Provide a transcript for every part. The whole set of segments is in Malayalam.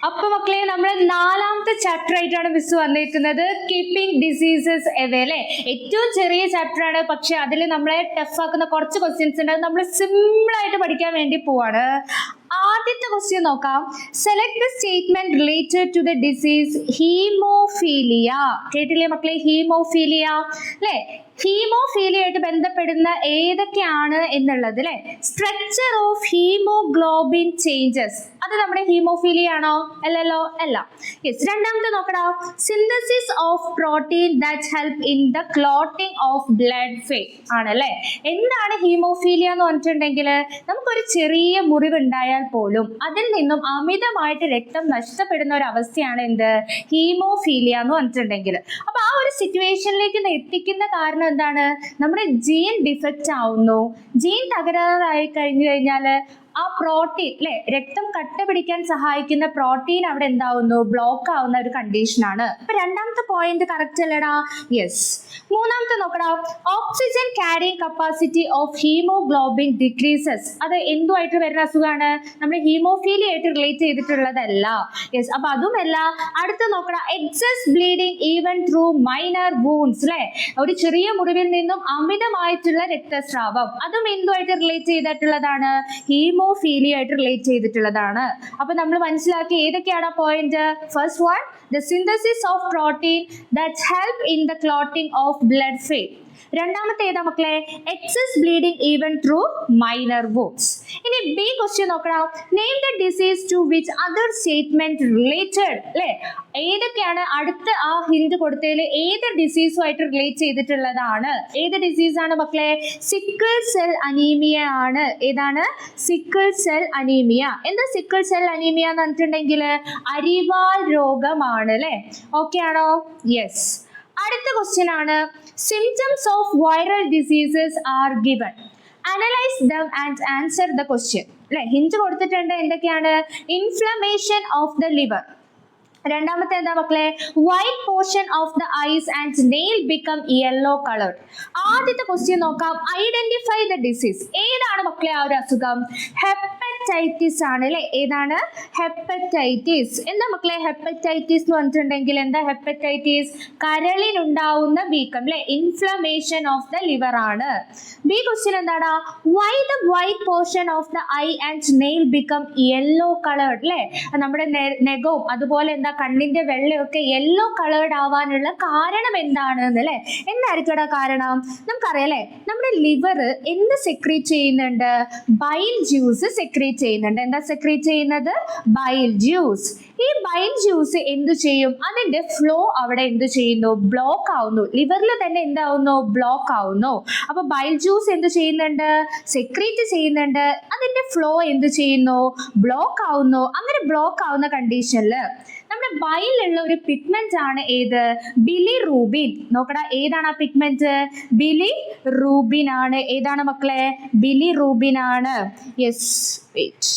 അപ്പൊ മക്കളെ നമ്മൾ നാലാമത്തെ ചാപ്റ്റർ ആയിട്ടാണ് മിസ് വന്നിരിക്കുന്നത്, കീപ്പിംഗ് ഡിസീസസ് എവേ അല്ലെ. ഏറ്റവും ചെറിയ ചാപ്റ്റർ ആണ്, പക്ഷെ അതിൽ നമ്മളെ ടഫ് ആക്കുന്ന കുറച്ച് ക്വസ്റ്റ്യൻസ് ഉണ്ട്. നമ്മൾ സിമ്പിൾ ആയിട്ട് പഠിക്കാൻ വേണ്ടി പോവാണ്. ആദ്യത്തെ ക്വസ്റ്റ്യൻ നോക്കാം. Select the statement related to the disease haemophilia. കേട്ടില്ലേ മക്കളെ, ഹീമോഫീലിയ അല്ലെ. ഹീമോഫീലിയ ആയിട്ട് ബന്ധപ്പെടുന്ന ഏതൊക്കെയാണ് എന്നുള്ളത് അല്ലെ. സ്ട്രക്ചർ ഓഫ് ഹീമോഗ്ലോബിൻ ചേഞ്ചസ്, അത് നമ്മുടെ ഹീമോഫീലിയ ആണോ? അല്ലല്ലോ, അല്ല. യെസ്. രണ്ടാമത്തെ നോക്കടാ. Synthesis of protein that help in the clotting of blood fame ആണല്ലേ. എന്താണ് ഹീമോഫീലിയ എന്ന് പറഞ്ഞിട്ടുണ്ടെങ്കിൽ, നമുക്കൊരു ചെറിയ മുറിവുണ്ടായാൽ പോലും അതിൽ നിന്നും അമിതമായിട്ട് രക്തം നഷ്ടപ്പെടുന്ന ഒരു അവസ്ഥയാണ് എന്ത്, ഹീമോഫീലിയ എന്ന് പറഞ്ഞിട്ടുണ്ടെങ്കിൽ. അപ്പൊ ആ ഒരു സിറ്റുവേഷനിലേക്ക് എത്തിക്കുന്ന കാരണം എന്താണ്, നമ്മുടെ ജീൻ ഡിഫക്റ്റ് ആവുന്നു. ജീൻ തകരാറായി കഴിഞ്ഞു കഴിഞ്ഞാൽ ആ പ്രോട്ടീൻ അല്ലെ, രക്തം കട്ട പിടിക്കാൻ സഹായിക്കുന്ന പ്രോട്ടീൻ അവിടെ എന്താവുന്നു, ബ്ലോക്ക് ആവുന്ന ഒരു കണ്ടീഷനാണ്. അപ്പൊ രണ്ടാമത്തെ പോയിന്റ് കറക്റ്റ് അല്ലടാ? യെസ്. മൂന്നാമത്തെ നോക്കടാ. Oxygen carrying capacity of haemoglobin decreases, അത് എന്തുമായിട്ട് വരുന്ന അസുഖമാണ്, നമ്മുടെ ഹീമോഫീലിയ ആയിട്ട് റിലേറ്റ് ചെയ്തിട്ടുള്ളതല്ല. യെസ്. അപ്പൊ അതുമല്ല. അടുത്ത് നോക്കടാ. Excess bleeding even through minor wounds അല്ലെ, ഒരു ചെറിയ മുറിവിൽ നിന്നും അമിതമായിട്ടുള്ള രക്തസ്രാവം, അതും എന്തുമായിട്ട് റിലേറ്റ് ചെയ്തിട്ടുള്ളതാണ്, ഹീമോഫീലിയ ആയിട്ട് റിലേറ്റ് ചെയ്തിട്ടുള്ളതാണ്. അപ്പൊ നമ്മൾ മനസ്സിലാക്കി ഏതൊക്കെയാണ് point. First one, the synthesis of protein that help in the clotting of blood fame. രണ്ടാമത്തെ ഏതാ മക്കളെ, excess bleeding even through minor wounds. ഇനി ബി ക്വസ്റ്റ്യൻ നോക്കണം. Name the disease to which other statement related അല്ലെ. ഏതൊക്കെയാണ് അടുത്ത ആ ഹിന്റ് കൊടുത്തതിൽ ഏത് ഡിസീസുമായിട്ട് റിലേറ്റ് ചെയ്തിട്ടുള്ളതാണ്? ഏത് ഡിസീസാണ് മക്കളെ? സിക്കിൾ സെൽ അനീമിയ ആണ്. ഏതാണ്? Sickle cell anaemia. എന്താ സിക്കിൾ സെൽ അനീമിയ എന്ന് പറഞ്ഞിട്ടുണ്ടെങ്കിൽ അരിവാൾ രോഗമാണ് അല്ലെ. ഓക്കെ ആണോ? യെസ്. അടുത്ത ക്വസ്റ്റ്യൻ ആണ്. Symptoms of viral diseases are given. Analyse them and answer the question അല്ലെ. ഹിന്റ് കൊടുത്തിട്ടുണ്ട്. എന്തൊക്കെയാണ്? Inflammation of the liver. രണ്ടാമത്തെ എന്താ മക്കളെ? White portion of the eyes and nail become yellow coloured. ആദ്യത്തെ ക്വസ്റ്റ്യൻ നോക്കാം. Identify the disease. ഏതാണ് മക്കളെ ആ ഒരു അസുഖം? ഹെപ്പറ്റൈറ്റിസ് ആണ് അല്ലെ. ഏതാണ്? ഹെപ്പറ്റൈറ്റിസ്. എന്താ മക്കളെ ഹെപ്പറ്റൈറ്റിസ് എന്ന് പറഞ്ഞിട്ടുണ്ടെങ്കിൽ? എന്താ ഹെപ്പറ്റൈറ്റിസ്? കരളിനുണ്ടാവുന്ന വീക്കം അല്ലെ, ഇൻഫ്ലമേഷൻ ഓഫ് ദ ലിവർ ആണ്. ബി ക്വസ്റ്റ്യൻ എന്താടാ? Why the white portion of the eye and nail become yellow coloured അല്ലെ. നമ്മുടെ നെഗവും അതുപോലെ എന്താ കണ്ണിന്റെ വെള്ളയൊക്കെ യെല്ലോ കളേർഡ് ആവാനുള്ള കാരണം എന്താണ് അല്ലെ. എന്തായിരിക്കും കാരണം? നമുക്കറിയാം അല്ലെ, നമ്മുടെ ലിവർ എന്ത് സെക്രീറ്റ് ചെയ്യുന്നുണ്ട്? ബൈൽ ജ്യൂസ് സെക്രീറ്റ് ചെയ്യുന്നുണ്ട്. എന്താ സെക്രീറ്റ് ചെയ്യുന്നത്? Bile juice. ഈ ബൈൽ ജ്യൂസ് എന്തു ചെയ്യും? അതിന്റെ ഫ്ലോ അവിടെ എന്തു ചെയ്യുന്നു? ബ്ലോക്ക് ആവുന്നു. ലിവറിൽ തന്നെ എന്താവുന്നു? ബ്ലോക്ക് ആവുന്നു. അപ്പൊ ബൈൽ ജ്യൂസ് എന്തു ചെയ്യുന്നുണ്ട്? സെക്രീറ്റ് ചെയ്യുന്നുണ്ട്. അതിന്റെ ഫ്ലോ എന്തു ചെയ്യുന്നു? ബ്ലോക്ക് ആവുന്നു. അങ്ങനെ ബ്ലോക്ക് ആവുന്ന കണ്ടീഷനിൽ നമ്മുടെ ബൈലിലുള്ള ഒരു പിഗ്മെന്റ് ആണ് ഏത്? ബിലിറൂബിൻ. നോക്കടാ, ഏതാണ് ആ പിഗ്മെന്റ്? ബിലിറൂബിൻ ആണ്. ഏതാണ് മക്കളെ? ബിലിറൂബിൻ ആണ്. യെസ്. വെയിറ്റ്.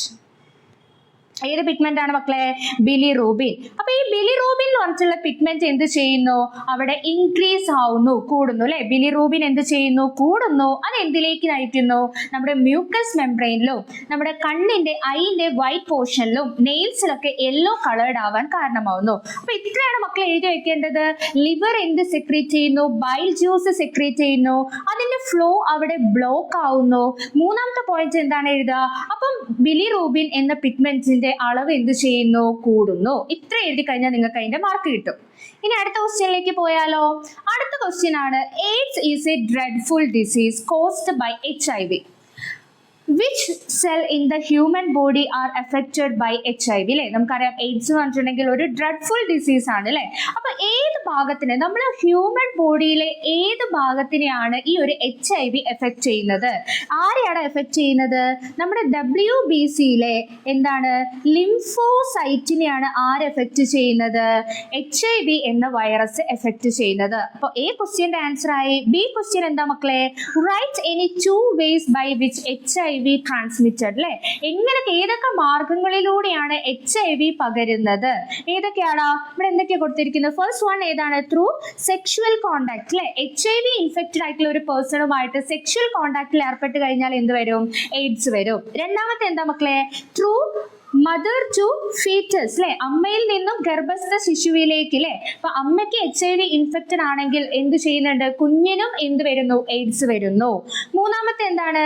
ഏത് പിഗ്മെന്റ് ആണ് മക്കളെ? ബിലിറൂബിൻ. അപ്പൊ ഈ ബിലിറൂബിൻ എന്ന് പറഞ്ഞിട്ടുള്ള പിഗ്മെന്റ് എന്ത് ചെയ്യുന്നു? അവിടെ ഇൻക്രീസ് ആവുന്നു, കൂടുന്നു അല്ലെ. ബിലിറൂബിൻ എന്ത് ചെയ്യുന്നു? കൂടുന്നു. അത് എന്തിലേക്ക് നയിക്കുന്നു? നമ്മുടെ മ്യൂക്കസ് മെംബ്രെയിനിലും നമ്മുടെ കണ്ണിന്റെ ഐന്റെ വൈറ്റ് പോർഷനിലും നെയിൽസിലൊക്കെ യെല്ലോ കളേർഡ് ആവാൻ കാരണമാവുന്നു. അപ്പൊ ഇത്രയാണ് മക്കളെ എഴുതി വെക്കേണ്ടത്. ലിവർ എന്ത് സെക്രീറ്റ് ചെയ്യുന്നു? ബൈൽ ജ്യൂസ് സെക്രീറ്റ് ചെയ്യുന്നു. അതിന്റെ ഫ്ലോ അവിടെ ബ്ലോക്ക് ആവുന്നു. മൂന്നാമത്തെ പോയിന്റ് എന്താണ് എഴുതുക? അപ്പം ബിലിറൂബിൻ എന്ന പിഗ്മെന്റിന്റെ അളവ് എന്ത് ചെയ്യുന്നു? കൂടുന്നു. ഇത്ര എഴുതി കഴിഞ്ഞാൽ നിങ്ങൾക്ക് അതിന്റെ മാർക്ക് കിട്ടും. ഇനി അടുത്ത ക്വസ്റ്റ്യനിലേക്ക് പോയാലോ? അടുത്ത ക്വസ്റ്റ്യൻ ആണ്. AIDS is a dreadful disease caused by HIV. Which cell in the human body are affected by HIV അല്ലെ. നമുക്കറിയാം എയ്ഡ്സ് എന്ന് പറഞ്ഞിട്ടുണ്ടെങ്കിൽ ഒരു ഡ്രെഡ്ഫുൾ ഡിസീസ് ആണ് അല്ലെ. അപ്പൊ ഏത് ഭാഗത്തിന്, നമ്മുടെ ഹ്യൂമൻ ബോഡിയിലെ ഏത് ഭാഗത്തിനെയാണ് ഈ ഒരു HIV എഫക്ട് ചെയ്യുന്നത്? ആരെയാണ് എഫക്ട് ചെയ്യുന്നത്? നമ്മുടെ WBCയിലെ എന്താണ്, ലിംഫോസൈറ്റിനെയാണ് ആര് എഫക്ട് ചെയ്യുന്നത്? HIV എന്ന വൈറസ് എഫക്ട് ചെയ്യുന്നത്. അപ്പൊ എ ക്വസ്റ്റ്യന്റെ ആൻസർ ആയി. ബി ക്വസ്റ്റ്യൻ എന്താ മക്കളെ? Write any 2 ways by which HIV transmitted അല്ലെ. എങ്ങനെ, ഏതൊക്കെ മാർഗങ്ങളിലൂടെയാണ് HIV പകരുന്നത്? ഏതൊക്കെയാണ് ഇവിടെ എന്തൊക്കെയാണ് കൊടുത്തിരിക്കുന്നത്? ഫസ്റ്റ് വൺ ഏതാണ്? ത്രൂ സെക്ഷുവൽ കോണ്ടാക്ട് അല്ലെ. HIV ഇൻഫെക്റ്റഡ് ആയിട്ടുള്ള ഒരു പേഴ്സണുമായിട്ട് സെക്ഷുവൽ കോണ്ടാക്റ്റിൽ ഏർപ്പെട്ട് കഴിഞ്ഞാൽ എന്ത് വരും? എയ്ഡ്സ് വരും. രണ്ടാമത്തെ എന്താ മക്കളെ? ത്രൂ മദർ ടു ഫീറ്റസ് അല്ലെ, അമ്മയിൽ നിന്നും ഗർഭസ്ഥ ശിശുവിലേക്ക് അല്ലെ. അപ്പൊ അമ്മയ്ക്ക് HIV ഇൻഫെക്റ്റഡ് ആണെങ്കിൽ എന്ത് ചെയ്യുന്നുണ്ട്, കുഞ്ഞിനും എന്ത് വരുന്നു, എയ്ഡ്സ് വരുന്നു. മൂന്നാമത്തെ എന്താണ്,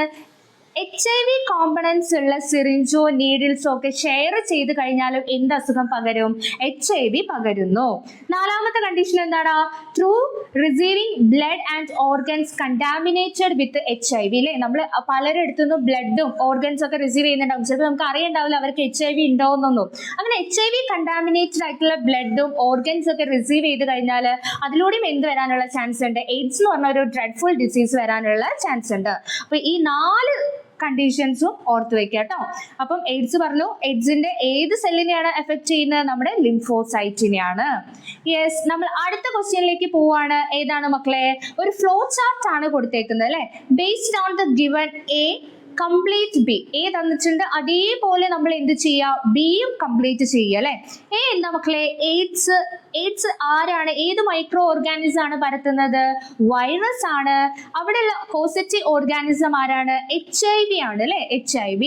HIV കോമ്പണൻസ് ഉള്ള സിറിഞ്ചോ നീഡിൽസോ ഒക്കെ ഷെയർ ചെയ്ത് കഴിഞ്ഞാലും എന്ത് അസുഖം പകരും, HIV പകരുന്നു. നാലാമത്തെ കണ്ടീഷൻ എന്താണ്, through receiving blood and organs contaminated with HIV അല്ലെ. നമ്മൾ പലരും എടുത്തുനിന്നും ബ്ലഡും ഓർഗൻസും ഒക്കെ റിസീവ് ചെയ്യുന്നുണ്ടാവും. ചിലപ്പോൾ നമുക്ക് അറിയണ്ടാവില്ല അവർക്ക് HIV ഉണ്ടോന്നൊന്നും. അങ്ങനെ HIV കണ്ടാമിനേറ്റഡ് ആയിട്ടുള്ള ബ്ലഡും ഓർഗൻസും ഒക്കെ റിസീവ് ചെയ്ത് കഴിഞ്ഞാൽ അതിലൂടെയും എന്ത് വരാനുള്ള ചാൻസ് ഉണ്ട്, എയ്ഡ്സ് എന്ന് പറഞ്ഞ ഒരു ഡ്രെഡ്ഫുൾ ഡിസീസ് വരാനുള്ള ചാൻസ് ഉണ്ട്. അപ്പൊ ഈ 4 കണ്ടീഷൻസും ഓർത്ത് വെക്കുക കേട്ടോ. അപ്പം എയ്ഡ്സ് പറഞ്ഞു, എയ്ഡ്സിന്റെ ഏത് സെല്ലിനെയാണ് എഫക്ട് ചെയ്യുന്നത്, നമ്മുടെ ലിംഫോസൈറ്റിനെയാണ്. യെസ്, നമ്മൾ അടുത്ത ക്വസ്റ്റ്യനിലേക്ക് പോവാണ്. ഏതാണ് മക്കളെ, ഒരു ഫ്ലോ ചാർട്ട് ആണ് കൊടുത്തേക്കുന്നത് അല്ലെ. Based on the given A complete B. A തന്നിട്ടുണ്ട്, അതേപോലെ നമ്മൾ എന്ത് ചെയ്യുക, ബിയും കംപ്ലീറ്റ് ചെയ്യുക അല്ലെ. എ എന്താ മക്കളെ, എയ്ഡ്സ് ആരാണ്, ഏത് മൈക്രോ ഓർഗാനിസം ആണ് പരത്തുന്നത്, വൈറസ് ആണ്. അവിടെയുള്ള പോസിറ്റീവ് ഓർഗാനിസം ആരാണ്, HIV ആണ് അല്ലെ, HIV.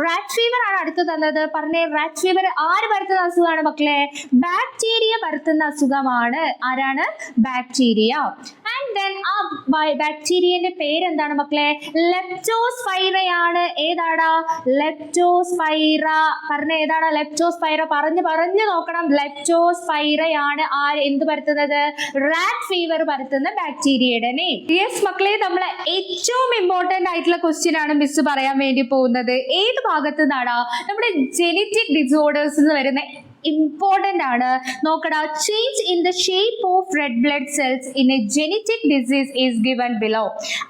റാറ്റ് ഫീവർ ആണ് അടുത്ത് തന്നത്. പറഞ്ഞേ, റാറ്റ് ഫീവർ ആര് പരത്തുന്ന അസുഖമാണ് മക്കളെ, ബാക്ടീരിയ പരത്തുന്ന അസുഖമാണ്. ആരാണ്, ബാക്ടീരിയ. ആൻഡ് ദെൻ ആ ബാക്ടീരിയന്റെ പേരെന്താണ് മക്കളെ, ലെപ്റ്റോസ്പൈറയാണ്. ഏതാടാ, ലെപ്റ്റോസ്പൈറ. പറഞ്ഞ ഏതാണ് ലെപ്റ്റോസ്പൈറ, പറഞ്ഞു നോക്കണം. ലെപ്റ്റോസ്പൈറയാണ് ആര് എന്ത് പരത്തുന്നത്, റാറ്റ് ഫീവർ പരത്തുന്ന ബാക്ടീരിയയുടെ നെയിം. യെസ് മക്കളെ, നമ്മളെ ഏറ്റവും ഇമ്പോർട്ടന്റ് ആയിട്ടുള്ള ക്വസ്റ്റ്യൻ ആണ് മിസ് പറയാൻ വേണ്ടി പോകുന്നത്. ഏത് ഭാഗത്ത് നിന്നാടാ, നമ്മുടെ ജെനറ്റിക് ഡിസോർഡേഴ്സ് എന്ന് വരുന്ന ഇമ്പോർട്ടന്റ് ആണ്. നോക്കടാ, change in the shape of red blood cells in A genetic disease is given below.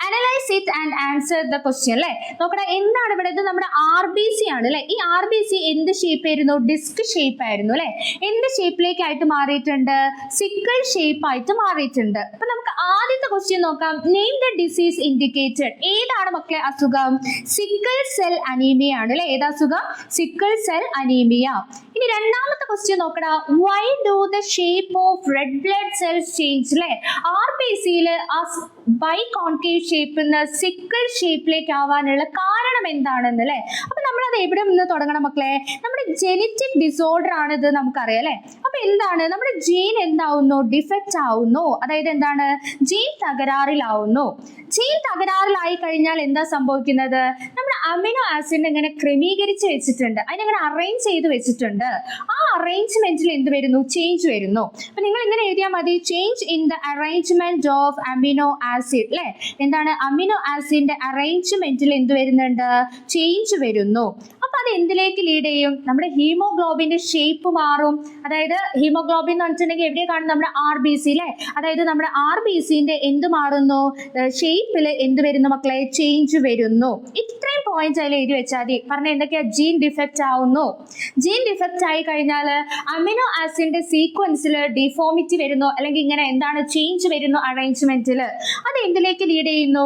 Analyse it and answer the question അല്ലെ. നോക്കടാ, എന്താണ് ഇവിടെ, ഇത് നമ്മുടെ RBC ആണ് അല്ലെ. ഈ RBC എന്ത് ഷേപ്പ് ആയിരുന്നു, ഡിസ്ക് ഷേപ്പ് ആയിരുന്നു അല്ലെ. എന്ത് ഷേപ്പിലേക്ക് ആയിട്ട് മാറിയിട്ടുണ്ട്, സിക്കിൾ ഷേപ്പ് ആയിട്ട് മാറിയിട്ടുണ്ട്. അപ്പൊ നമുക്ക് ആദ്യത്തെ ക്വസ്റ്റ്യൻ നോക്കാം. Name the disease indicated. ഏതാണ് മക്കളെ അസുഖം, സിക്കിൾ സെൽ അനീമിയ ആണ് അല്ലെ. ഏതാ അസുഖം, സിക്കിൾ സെൽ അനീമിയ. ഇനി രണ്ടാമത്തെ ക്വസ്റ്റ്യൻ നോക്കടാ, why do the shape of red blood cells change അല്ലെ. RBCയിൽ ആ ബൈ കോൺകേവ് ഷേപ്പിൽ നിന്ന് സിക്കിൾ ഷേപ്പിലേക്ക് ആവാനുള്ള കാരണം എന്താണെന്ന് അല്ലെ. അപ്പൊ നമ്മളത് എവിടെ നിന്ന് തുടങ്ങണം മക്കളെ, നമ്മുടെ ജെനറ്റിക് ഡിസോർഡർ ആണ് ഇത്, നമുക്കറിയാം അല്ലെ. അപ്പൊ എന്താണ്, നമ്മുടെ ജീൻ എന്താവുന്നു, ഡിഫക്റ്റ് ആവുന്നു. അതായത് എന്താണ്, ജീൻ തകരാറിലാവുന്നു. ജീൻ തകരാറിലായി കഴിഞ്ഞാൽ എന്താ സംഭവിക്കുന്നത്, നമ്മുടെ അമിനോ ആസിഡ് ഇങ്ങനെ ക്രമീകരിച്ച് വെച്ചിട്ടുണ്ട്, അതിനങ്ങനെ അറേഞ്ച് ചെയ്ത് വെച്ചിട്ടുണ്ട്. ആ അറേഞ്ച്മെന്റിൽ എന്ത് വരുന്നു, ചേഞ്ച് വരുന്നു. അപ്പൊ നിങ്ങൾ ഇങ്ങനെ എഴുതിയാൽ മതി, change in the arrangement of amino acid അല്ലെ. എന്താണ്, അമിനോ ആസിഡിന്റെ അറേഞ്ച്മെന്റിൽ എന്ത് വരുന്നുണ്ട്, ചേഞ്ച് വരുന്നു. അപ്പൊ അത് എന്തിലേക്ക് ലീഡ് ചെയ്യും, നമ്മുടെ ഹീമോഗ്ലോബിന്റെ ഷേപ്പ് മാറും. അതായത് ഹീമോഗ്ലോബിൻ എന്ന് പറഞ്ഞിട്ടുണ്ടെങ്കിൽ എവിടെ കാണും, നമ്മുടെ RBC അല്ലെ. അതായത് നമ്മുടെ RBCന്റെ എന്ത് മാറുന്നു, ഷേപ്പിൽ എന്ത് വരുന്നു മക്കളെ, ചേഞ്ച് വരുന്നു. ഇത്രയും പോയിന്റ്സ് അതിൽ എഴുതി വെച്ചാൽ മതി. പറഞ്ഞ എന്തൊക്കെയാ, ജീൻ ഡിഫക്റ്റ് ആവുന്നു. ജീൻ ഡിഫക്റ്റ് ആയി കഴിഞ്ഞാൽ അമിനോ ആസിഡിന്റെ സീക്വൻസിൽ ഡിഫോമിറ്റി വരുന്നു, അല്ലെങ്കിൽ ഇങ്ങനെ എന്താണ്, ചേഞ്ച് വരുന്നു അറേഞ്ച്മെന്റിൽ. അത് എന്തിലേക്ക് ലീഡ് ചെയ്യുന്നു,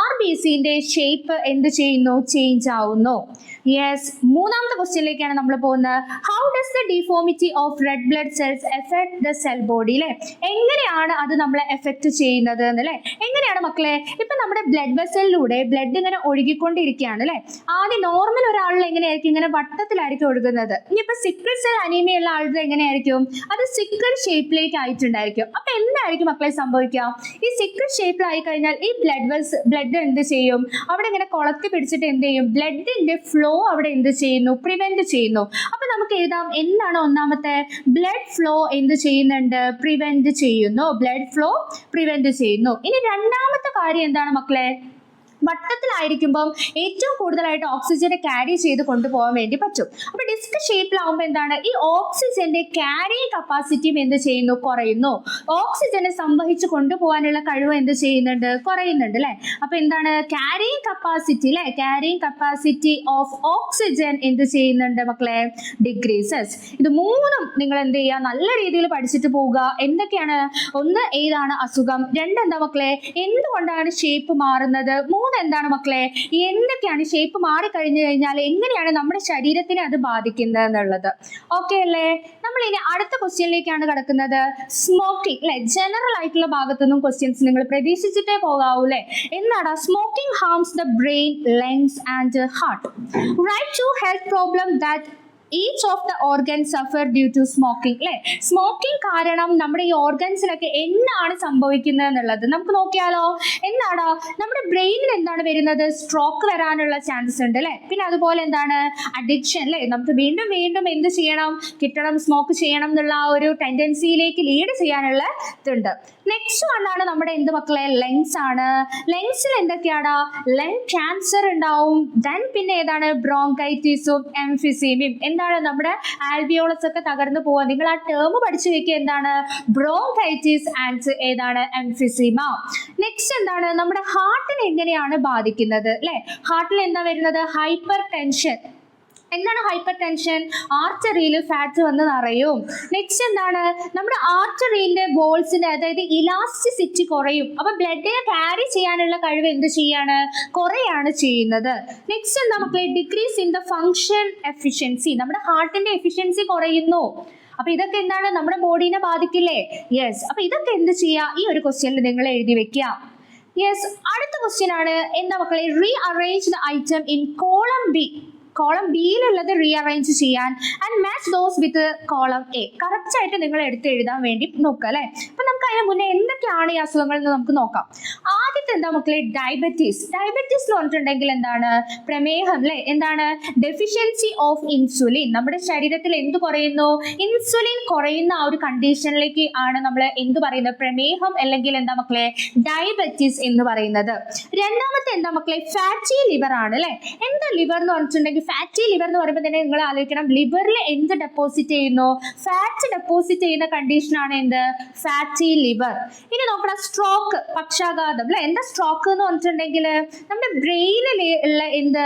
RBCന്റെ ഷേപ്പ് എന്ത് ചെയ്യുന്നു, ചേഞ്ച് ആവുന്നു. യെസ്, മൂന്നാമത്തെ ക്വസ്റ്റ്യനിലേക്കാണ് നമ്മൾ പോകുന്നത്. How does the deformity of red blood cells effect the cell body അല്ലെ. എങ്ങനെയാണ് അത് നമ്മളെ എഫക്ട് ചെയ്യുന്നത് എന്നല്ലേ. എങ്ങനെയാണ് മക്കളെ, ഇപ്പൊ നമ്മുടെ ബ്ലഡ് വെസലിലൂടെ ബ്ലഡ് ഇങ്ങനെ ഒഴുകിക്കൊണ്ടിരിക്കുകയാണ് അല്ലെ. ആദ്യം നോർമൽ ഒരാളിൽ എങ്ങനെയായിരിക്കും, ഇങ്ങനെ വട്ടത്തിലായിരിക്കും ഒഴുകുന്നത്. ഇനിയിപ്പോ സിക്കിൾ സെൽ അനീമിയ ഉള്ള ആളുടെ എങ്ങനെയായിരിക്കും, അത് സിക്കിൾ ഷേപ്പിലേക്ക് ആയിട്ടുണ്ടായിരിക്കും. അപ്പൊ എന്തായിരിക്കും മക്കളെ സംഭവിക്കുക, ഈ സിക്കിൾ ഷേപ്പിലായി കഴിഞ്ഞാൽ ഈ ബ്ലഡ് എന്ത് ചെയ്യും, അവിടെ ഇങ്ങനെ കൊളത്തി പിടിച്ചിട്ട് എന്ത് ചെയ്യും, ബ്ലഡിന്റെ ഫ്ലോ അവിടെ എന്ത് ചെയ്യുന്നു, പ്രിവെന്റ് ചെയ്യുന്നു. അപ്പൊ നമുക്ക് എഴുതാം, എന്താണ് ഒന്നാമത്തെ, ബ്ലഡ് ഫ്ലോ എന്ത് ചെയ്യുന്നുണ്ട്, പ്രിവെന്റ് ചെയ്യുന്നു. ബ്ലഡ് ഫ്ലോ പ്രിവെന്റ് ചെയ്യുന്നു. ഇനി രണ്ടാമത്തെ കാര്യം എന്താണ് മക്കളെ, വട്ടത്തിലായിരിക്കുമ്പം ഏറ്റവും കൂടുതലായിട്ട് ഓക്സിജനെ ക്യാരി ചെയ്ത് കൊണ്ടുപോകാൻ വേണ്ടി പറ്റും. അപ്പൊ ഡിസ്ക് ഷേപ്പിലാവുമ്പോൾ എന്താണ്, ഈ ഓക്സിജന്റെ ക്യാരിങ് കപ്പാസിറ്റിയും എന്ത് ചെയ്യുന്നു, കുറയുന്നു. ഓക്സിജനെ സംവഹിച്ച് കൊണ്ടുപോകാനുള്ള കഴിവ് എന്ത് ചെയ്യുന്നുണ്ട്, കുറയുന്നുണ്ട് അല്ലെ. അപ്പൊ എന്താണ്, ക്യാരിങ് കപ്പാസിറ്റി അല്ലെ, ക്യാരിങ് കപ്പാസിറ്റി ഓഫ് ഓക്സിജൻ എന്ത് ചെയ്യുന്നുണ്ട് മക്കളെ, ഡിക്രീസസ്. ഇത് മൂന്നും നിങ്ങൾ എന്ത് ചെയ്യുക, നല്ല രീതിയിൽ പഠിച്ചിട്ട് പോവുക. എന്തൊക്കെയാണ്, ഒന്ന് ഏതാണ് അസുഖം, രണ്ട് എന്താ മക്കളെ, എന്തുകൊണ്ടാണ് ഷേപ്പ് മാറുന്നത്, മൂന്ന് എന്താണ് മക്കളെ, എന്തൊക്കെയാണ് ഷേപ്പ് മാറി കഴിഞ്ഞു കഴിഞ്ഞാൽ എങ്ങനെയാണ് നമ്മുടെ ശരീരത്തിനെ അത് ബാധിക്കുന്നത് എന്നുള്ളത്. ഓക്കെ അല്ലേ. നമ്മൾ ഇനി അടുത്ത ക്വസ്റ്റ്യനിലേക്കാണ് കിടക്കുന്നത്. സ്മോക്കിംഗ് അല്ലെ, ജനറൽ ആയിട്ടുള്ള ഭാഗത്തുനിന്നും ക്വസ്റ്റ്യൻസ് നിങ്ങൾ പ്രതീക്ഷിച്ചിട്ടേ പോകാവൂ അല്ലെ. എന്താണ്, smoking harms the brain, lungs and heart. Right to health problem that each of the organ suffer due to smoking അല്ലെ. സ്മോക്കിംഗ് കാരണം നമ്മുടെ ഈ ഓർഗൻസിലൊക്കെ എന്താണ് സംഭവിക്കുന്നത് എന്നുള്ളത് നമുക്ക് നോക്കിയാലോ. എന്താണ് നമ്മുടെ ബ്രെയിനിൽ എന്താണ് വരുന്നത്, സ്ട്രോക്ക് വരാനുള്ള ചാൻസസ് ഉണ്ട് അല്ലെ. പിന്നെ അതുപോലെ എന്താണ് അഡിക്ഷൻ അല്ലെ, നമുക്ക് വീണ്ടും വീണ്ടും എന്ത് ചെയ്യണം, കിട്ടണം, സ്മോക്ക് ചെയ്യണം എന്നുള്ള ആ ഒരു ടെൻഡൻസിയിലേക്ക് ലീഡ് ചെയ്യാനുള്ള ഇതുണ്ട്. നെക്സ്റ്റ് വണ്ണാണ് നമ്മുടെ എന്ത് മക്കളെ, ലങ്സ് ആണ്. ലങ്സിൽ എന്തൊക്കെയാണ്, ലങ് ക്യാൻസർ ഉണ്ടാവും. ദെൻ പിന്നെ ഏതാണ് ബ്രോങ്കൈറ്റിസും എംഫിസീമയും. എന്താണ് നമ്മുടെ ആൽവിയോളസ് ഒക്കെ തകർന്നു പോവുക. നിങ്ങൾ ആ ടേം പഠിച്ചു വെക്കുക, എന്താണ് ബ്രോങ്കൈറ്റിസ് ആൻഡ് ഏതാണ് എംഫിസീമ. നെക്സ്റ്റ് എന്താണ് നമ്മുടെ ഹാർട്ടിനെ എങ്ങനെയാണ് ബാധിക്കുന്നത് അല്ലെ. ഹാർട്ടിൽ എന്താ വരുന്നത്, ഹൈപ്പർ ടെൻഷൻ. എന്താണ് ഹൈപ്പർ ടെൻഷൻ, ആർട്ടറിയിൽ ഫാറ്റ് വന്ന് നിറയും. നെക്സ്റ്റ് എന്താണ് നമ്മുടെ ആർട്ടറിന്റെ വോൾസിന്റെ അതായത് ഇലാസ്റ്റിസിറ്റി കുറയും. അപ്പൊ ബ്ലഡിനെ ക്യാരി ചെയ്യാനുള്ള കഴിവ് എന്ത് ചെയ്യാണ്, കുറയാണ് ചെയ്യുന്നത്. നെക്സ്റ്റ് എന്താ മക്കളെ, decrease in the function efficiency. നമ്മുടെ ഹാർട്ടിന്റെ എഫിഷ്യൻസി കുറയുന്നു. അപ്പൊ ഇതൊക്കെ എന്താണ് നമ്മുടെ ബോഡീനെ ബാധിക്കില്ലേ. യെസ്, അപ്പൊ ഇതൊക്കെ എന്ത് ചെയ്യാ, ഈ ഒരു ക്വസ്റ്റ്യനിൽ നിങ്ങൾ എഴുതി വെക്കുക. യെസ്, അടുത്ത ക്വസ്റ്റ്യൻ ആണ് എന്താ മക്കളെ, rearrange the item in column B. Column ബിയിലുള്ളത് റീഅറേഞ്ച് ചെയ്യാൻ and match those with column A. Correct ആയിട്ട് നിങ്ങൾ എടുത്ത് എഴുതാൻ വേണ്ടി നോക്കുക അല്ലെ. അപ്പൊ നമുക്ക് അതിന് മുന്നേ എന്തൊക്കെയാണ് ഈ അസുഖങ്ങൾ എന്ന് നമുക്ക് നോക്കാം. ആദ്യത്തെ എന്താ മക്കളെ, ഡയബറ്റീസ്. ഡയബറ്റീസ് എന്ന് പറഞ്ഞിട്ടുണ്ടെങ്കിൽ എന്താണ്, പ്രമേഹം അല്ലെ. എന്താണ് ഡെഫിഷ്യൻസി ഓഫ് ഇൻസുലിൻ. നമ്മുടെ ശരീരത്തിൽ എന്ത് കുറയുന്നു, ഇൻസുലിൻ കുറയുന്ന ആ ഒരു കണ്ടീഷനിലേക്ക് ആണ് നമ്മൾ എന്ത് പറയുന്നത്, പ്രമേഹം അല്ലെങ്കിൽ എന്താ മക്കളെ ഡയബറ്റീസ് എന്ന് പറയുന്നത്. രണ്ടാമത്തെ എന്താ മക്കളെ, ഫാറ്റി ലിവർ ആണ് അല്ലെ. എന്താ ലിവർ എന്ന് പറഞ്ഞിട്ടുണ്ടെങ്കിൽ, ഫാറ്റി ലിവർ എന്ന് പറയുമ്പോൾ തന്നെ നിങ്ങൾ ആലോചിക്കണം, ലിവറിൽ എന്ത് ഡെപ്പോസിറ്റ് ചെയ്യുന്നു, ഫാറ്റ് ഡെപ്പോസിറ്റ് ചെയ്യുന്ന കണ്ടീഷനാണ് എന്ത്, ഫാറ്റി ലിവർ. ഇനി നോക്കണം സ്ട്രോക്ക്, പക്ഷാഘാതം അല്ലെ. എന്താ സ്ട്രോക്ക് എന്ന് പറഞ്ഞിട്ടുണ്ടെങ്കിൽ നമ്മുടെ ബ്രെയിനിൽ ഉള്ള എന്ത്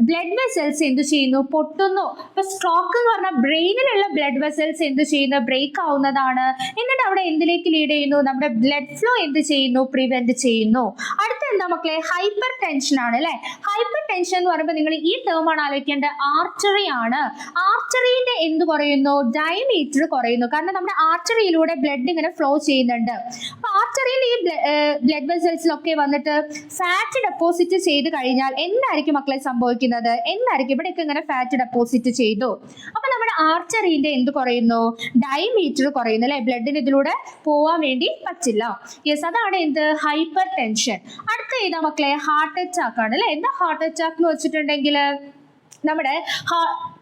ബ്ലഡ് വെസൽസ് എന്ത് ചെയ്യുന്നു, പൊട്ടുന്നു. അപ്പൊ സ്ട്രോക്ക് എന്ന് പറഞ്ഞാൽ ബ്രെയിനിലുള്ള ബ്ലഡ് വെസൽസ് എന്ത് ചെയ്യുന്നു, ബ്രേക്ക് ആവുന്നതാണ്. എന്നിട്ട് അവിടെ എന്തിലേക്ക് ലീഡ് ചെയ്യുന്നു, നമ്മുടെ ബ്ലഡ് ഫ്ലോ എന്ത് ചെയ്യുന്നു, പ്രിവെന്റ് ചെയ്യുന്നു. അടുത്ത എന്താ മക്കളെ, ഹൈപ്പർ ടെൻഷൻ ആണ് അല്ലെ. ഹൈപ്പർ ടെൻഷൻ എന്ന് പറയുമ്പോൾ നിങ്ങൾ ഈ ടേം ആണ് ആലോചിക്കേണ്ട, ആർട്ടറി ആണ്. ആർട്ടറിന്റെ എന്ത് കുറയുന്നു, ഡയമീറ്റർ കുറയുന്നു. കാരണം നമ്മുടെ ആർട്ടറിയിലൂടെ ബ്ലഡ് ഇങ്ങനെ ഫ്ലോ ചെയ്യുന്നുണ്ട്. അപ്പൊ ആർട്ടറിയിൽ ഈ ബ്ലഡ് വെസൽസിലൊക്കെ വന്നിട്ട് ഫാറ്റ് ഡെപ്പോസിറ്റ് ചെയ്ത് കഴിഞ്ഞാൽ എന്തായിരിക്കും മക്കളെ സംഭവിക്കുന്നത്, എന്തായിരിക്കും ഇവിടെയൊക്കെ ഇങ്ങനെ ഫാറ്റ് ഡെപ്പോസിറ്റ് ചെയ്തു. അപ്പൊ നമ്മുടെ ആർട്ടറിന്റെ എന്ത് കുറയുന്നു, ഡയമീറ്റർ കുറയുന്നു അല്ലെ. ബ്ലഡിന് ഇതിലൂടെ പോവാൻ വേണ്ടി പറ്റില്ല. യെസ്, അതാണ് എന്ത് ഹൈപ്പർ ടെൻഷൻ. അടുത്ത ഏതാ മക്കളെ, ഹാർട്ട് അറ്റാക്ക് ആണ് അല്ലെ. എന്താ ഹാർട്ട് അറ്റാക്ക് എന്ന് വെച്ചിട്ടുണ്ടെങ്കിൽ നമ്മുടെ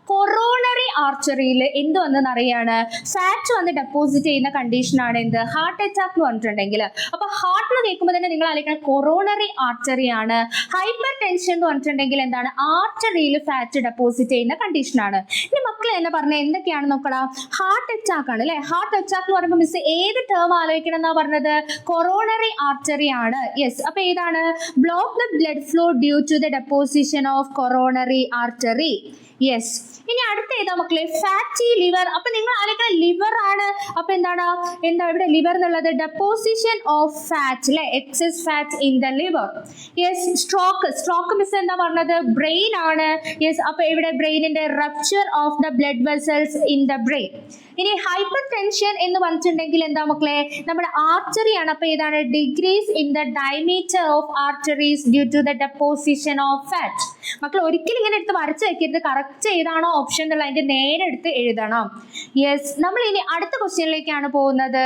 കൊറോണറി ആർട്ടറിയിൽ എന്ത് വന്നെന്ന് അറിയാണ്, ഫാറ്റ് വന്ന് ഡെപ്പോസിറ്റ് ചെയ്യുന്ന കണ്ടീഷനാണ് എന്ത് ഹാർട്ട് അറ്റാക്ക് എന്ന് പറഞ്ഞിട്ടുണ്ടെങ്കിൽ. അപ്പൊ ഹാർട്ട് എന്ന് കേൾക്കുമ്പോൾ തന്നെ നിങ്ങൾ ആലോചിക്കണം കൊറോണറി ആർട്ടറി ആണ്. ഹൈപ്പർ ടെൻഷൻ എന്ന് പറഞ്ഞിട്ടുണ്ടെങ്കിൽ എന്താണ്, ആർട്ടറിയിൽ ഫാറ്റ് ഡെപ്പോസിറ്റ് ചെയ്യുന്ന കണ്ടീഷനാണ്. ഇനി മക്കൾ തന്നെ പറഞ്ഞ എന്തൊക്കെയാണ് നോക്കണം, ഹാർട്ട് അറ്റാക്ക് ആണ് അല്ലെ. ഹാർട്ട് അറ്റാക്ക് എന്ന് പറയുമ്പോൾ മിസ് ഏത് ടേം ആലോചിക്കണം എന്നാ പറഞ്ഞത്, കൊറോണറി ആർട്ടറി ആണ്. യെസ്, അപ്പൊ ഏതാണ്, block the blood flow due to the deposition of coronary artery. Yes, ഇനി അടുത്ത ഏതാ മക്കളെ, ഫാറ്റി ലിവർ. അപ്പൊ നിങ്ങൾ ആലോചിക്കണം ലിവർ ആണ്. അപ്പൊ എന്താണ്, എന്താ ഇവിടെ ലിവർ എന്നുള്ളത്, ഡെപ്പോസിഷൻ ഓഫ് ഫാറ്റ് അല്ലെ, excess fat in the liver. Yes, stroke. Stroke miss എന്താ പറഞ്ഞത്, ബ്രെയിൻ ആണ്. യെസ്, അപ്പൊ ഇവിടെ ബ്രെയിനിന്റെ rupture of the blood vessels in the brain. ഇനി ഹൈപ്പർ ടെൻഷൻ എന്ന് പറഞ്ഞിട്ടുണ്ടെങ്കിൽ എന്താ മക്കളെ, നമ്മുടെ ആർട്ടറി ആണ്. അപ്പൊ ഏതാണ്, decrease in the diameter of arteries due to the deposition of fat. മക്കൾ ഒരിക്കലും ഇങ്ങനെ എടുത്ത് വരച്ച് വെക്കരുത്, കറക്റ്റ് ഏതാണോ ഓപ്ഷൻ എന്നുള്ള അതിന്റെ നേരെ എടുത്ത് എഴുതണം. യെസ്, നമ്മൾ ഇനി അടുത്ത ക്വസ്റ്റ്യനിലേക്കാണ് പോകുന്നത്.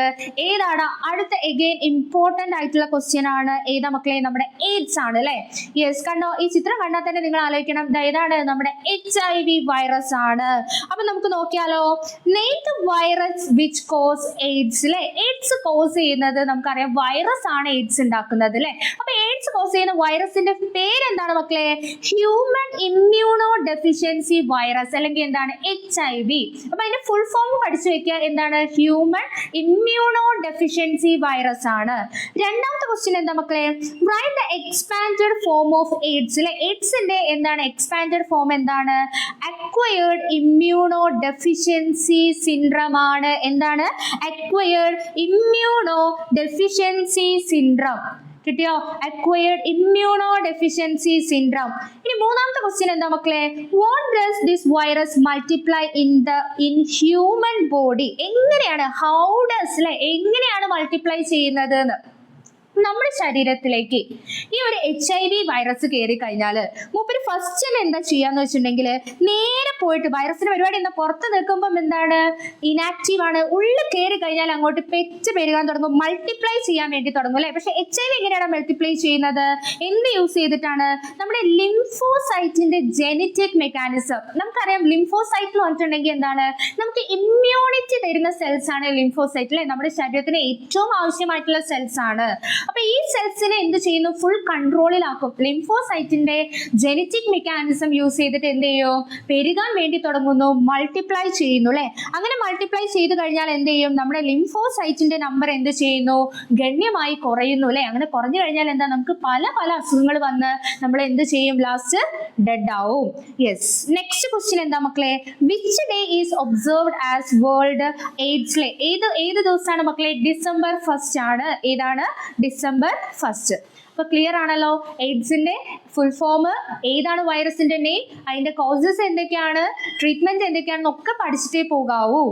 ഏതാണ് അടുത്ത എഗെയിൻ ഇമ്പോർട്ടന്റ് ആയിട്ടുള്ള ക്വസ്റ്റ്യൻ ആണ്, ഏതാ മക്കളെ, നമ്മുടെ എയ്ഡ്സ് ആണ് അല്ലെ. യെസ്, കണ്ടോ, ഈ ചിത്രം കണ്ടാൽ തന്നെ നിങ്ങൾ ആലോചിക്കണം ഏതാണ്, നമ്മുടെ HIV വൈറസ് ആണ്. അപ്പൊ നമുക്ക് നോക്കിയാലോ, name the virus which cos AIDS അല്ലെ. എയ്ഡ്സ് കോസ് ചെയ്യുന്നത് നമുക്കറിയാം വൈറസ് ആണ് എയ്ഡ്സ് ഉണ്ടാക്കുന്നത് അല്ലെ. അപ്പൊ എയ്ഡ്സ് കോസ് ചെയ്യുന്ന വൈറസിന്റെ പേരെന്താണ് മക്കളെ, ഹ്യൂമൻ ഇമ്മ്യൂണോ ഡെഫിഷ്യൻസി വൈറസ് അല്ലെങ്കിൽ എന്താണ് HIV. അപ്പൊ അതിന്റെ ഫുൾ ഫോം പഠിച്ചു വെക്കുക, എന്താണ് ഹ്യൂമൻ ഇമ്മ്യൂണോ ഡെഫിഷ്യൻസി വൈറസ് ആണ്. രണ്ടാമത്തെ ക്വസ്റ്റ്യൻ എന്താ മക്കളെ, write the expanded form of AIDS അല്ലെ. എയ്ഡ്സിന്റെ എന്താണ് എക്സ്പാൻഡഡ് ഫോം എന്താണ്, അക്വയേർഡ് ഇമ്മ്യൂണോ ഡെഫിഷ്യൻസി സിൻഡ്രം ആണ്. എന്താണ്, അക്വയേർഡ് ഇമ്മ്യൂണോ ഡെഫിഷ്യൻസി സിൻഡ്രം. കിട്ടിയോ, അക്വയേർഡ് ഇമ്മ്യൂണോ ഡെഫിഷ്യൻസി സിൻഡ്രം. ഇനി മൂന്നാമത്തെ ക്വസ്റ്റ്യൻ എന്താ മക്കളെ, what does this virus multiply in human body. എങ്ങനെയാണ്, ഹൗ ഡസ് അല്ലെ, എങ്ങനെയാണ് മൾട്ടിപ്ലൈ ചെയ്യുന്നത് എന്ന്. നമ്മുടെ ശരീരത്തിലേക്ക് ഈ ഒരു HIV വൈറസ് കയറി കഴിഞ്ഞാൽ മൂപ്പര് ഫസ്റ്റ് തന്നെ എന്താ ചെയ്യാന്ന് വെച്ചിട്ടുണ്ടെങ്കിൽ നേരെ പോയിട്ട് വൈറസിന്റെ പരിപാടി എന്താ പുറത്ത് നിൽക്കുമ്പം എന്താണ് ഇനാക്റ്റീവ് ആണ്, ഉള്ളിൽ കയറി കഴിഞ്ഞാൽ അങ്ങോട്ട് പെറ്റ് പെരുകാൻ തുടങ്ങും, മൾട്ടിപ്ലൈ ചെയ്യാൻ വേണ്ടി തുടങ്ങും അല്ലെ. പക്ഷെ HIV എങ്ങനെയാണ് മൾട്ടിപ്ലൈ ചെയ്യുന്നത്? എന്ത് യൂസ് ചെയ്തിട്ടാണ്? നമ്മുടെ ലിംഫോസൈറ്റിന്റെ ജെനറ്റിക് മെക്കാനിസം. നമുക്കറിയാം ലിംഫോസൈറ്റ് എന്ന് പറഞ്ഞിട്ടുണ്ടെങ്കിൽ എന്താണ്, നമുക്ക് ഇമ്മ്യൂണിറ്റി തരുന്ന സെൽസ് ആണ് ലിംഫോസൈറ്റ് അല്ലെ. നമ്മുടെ ശരീരത്തിന് ഏറ്റവും ആവശ്യമായിട്ടുള്ള സെൽസ് ആണ്. അപ്പൊ ഈ സെൽസിനെ എന്ത് ചെയ്യുന്നു? ഫുൾ കൺട്രോളിലാക്കും. ലിംഫോസൈറ്റിന്റെ ജെനറ്റിക് മെക്കാനിസം യൂസ് ചെയ്തിട്ട് എന്ത് ചെയ്യും? പെരുകാൻ വേണ്ടി തുടങ്ങുന്നു, മൾട്ടിപ്ലൈ ചെയ്യുന്നു അല്ലെ. അങ്ങനെ മൾട്ടിപ്ലൈ ചെയ്ത് കഴിഞ്ഞാൽ എന്ത് ചെയ്യും? നമ്മുടെ ലിംഫോസൈറ്റിന്റെ നമ്പർ എന്ത് ചെയ്യുന്നു? ഗണ്യമായി കുറയുന്നു അല്ലെ. അങ്ങനെ കുറഞ്ഞു കഴിഞ്ഞാൽ എന്താ, നമുക്ക് പല പല അസുഖങ്ങൾ വന്ന് നമ്മൾ എന്ത് ചെയ്യും? ലാസ്റ്റ് ഡെഡ് ആവും. യെസ്, നെക്സ്റ്റ് ക്വസ്റ്റ്യൻ എന്താ മക്കളെ? Which day is observed as world AIDS day? ഏത് ദിവസമാണ് മക്കളെ? December 1st ആണ്. ഏതാണ്? December 1st. അപ്പൊ ക്ലിയർ ആണല്ലോ. എയ്ഡ്സിന്റെ ഫുൾ ഫോം, ഏതാണ് വൈറസിന്റെ നെയിം, അതിന്റെ കോസസ് എന്തൊക്കെയാണ്, ട്രീറ്റ്മെന്റ് എന്തൊക്കെയാണെന്നൊക്കെ പഠിച്ചിട്ടേ പോകാവൂ.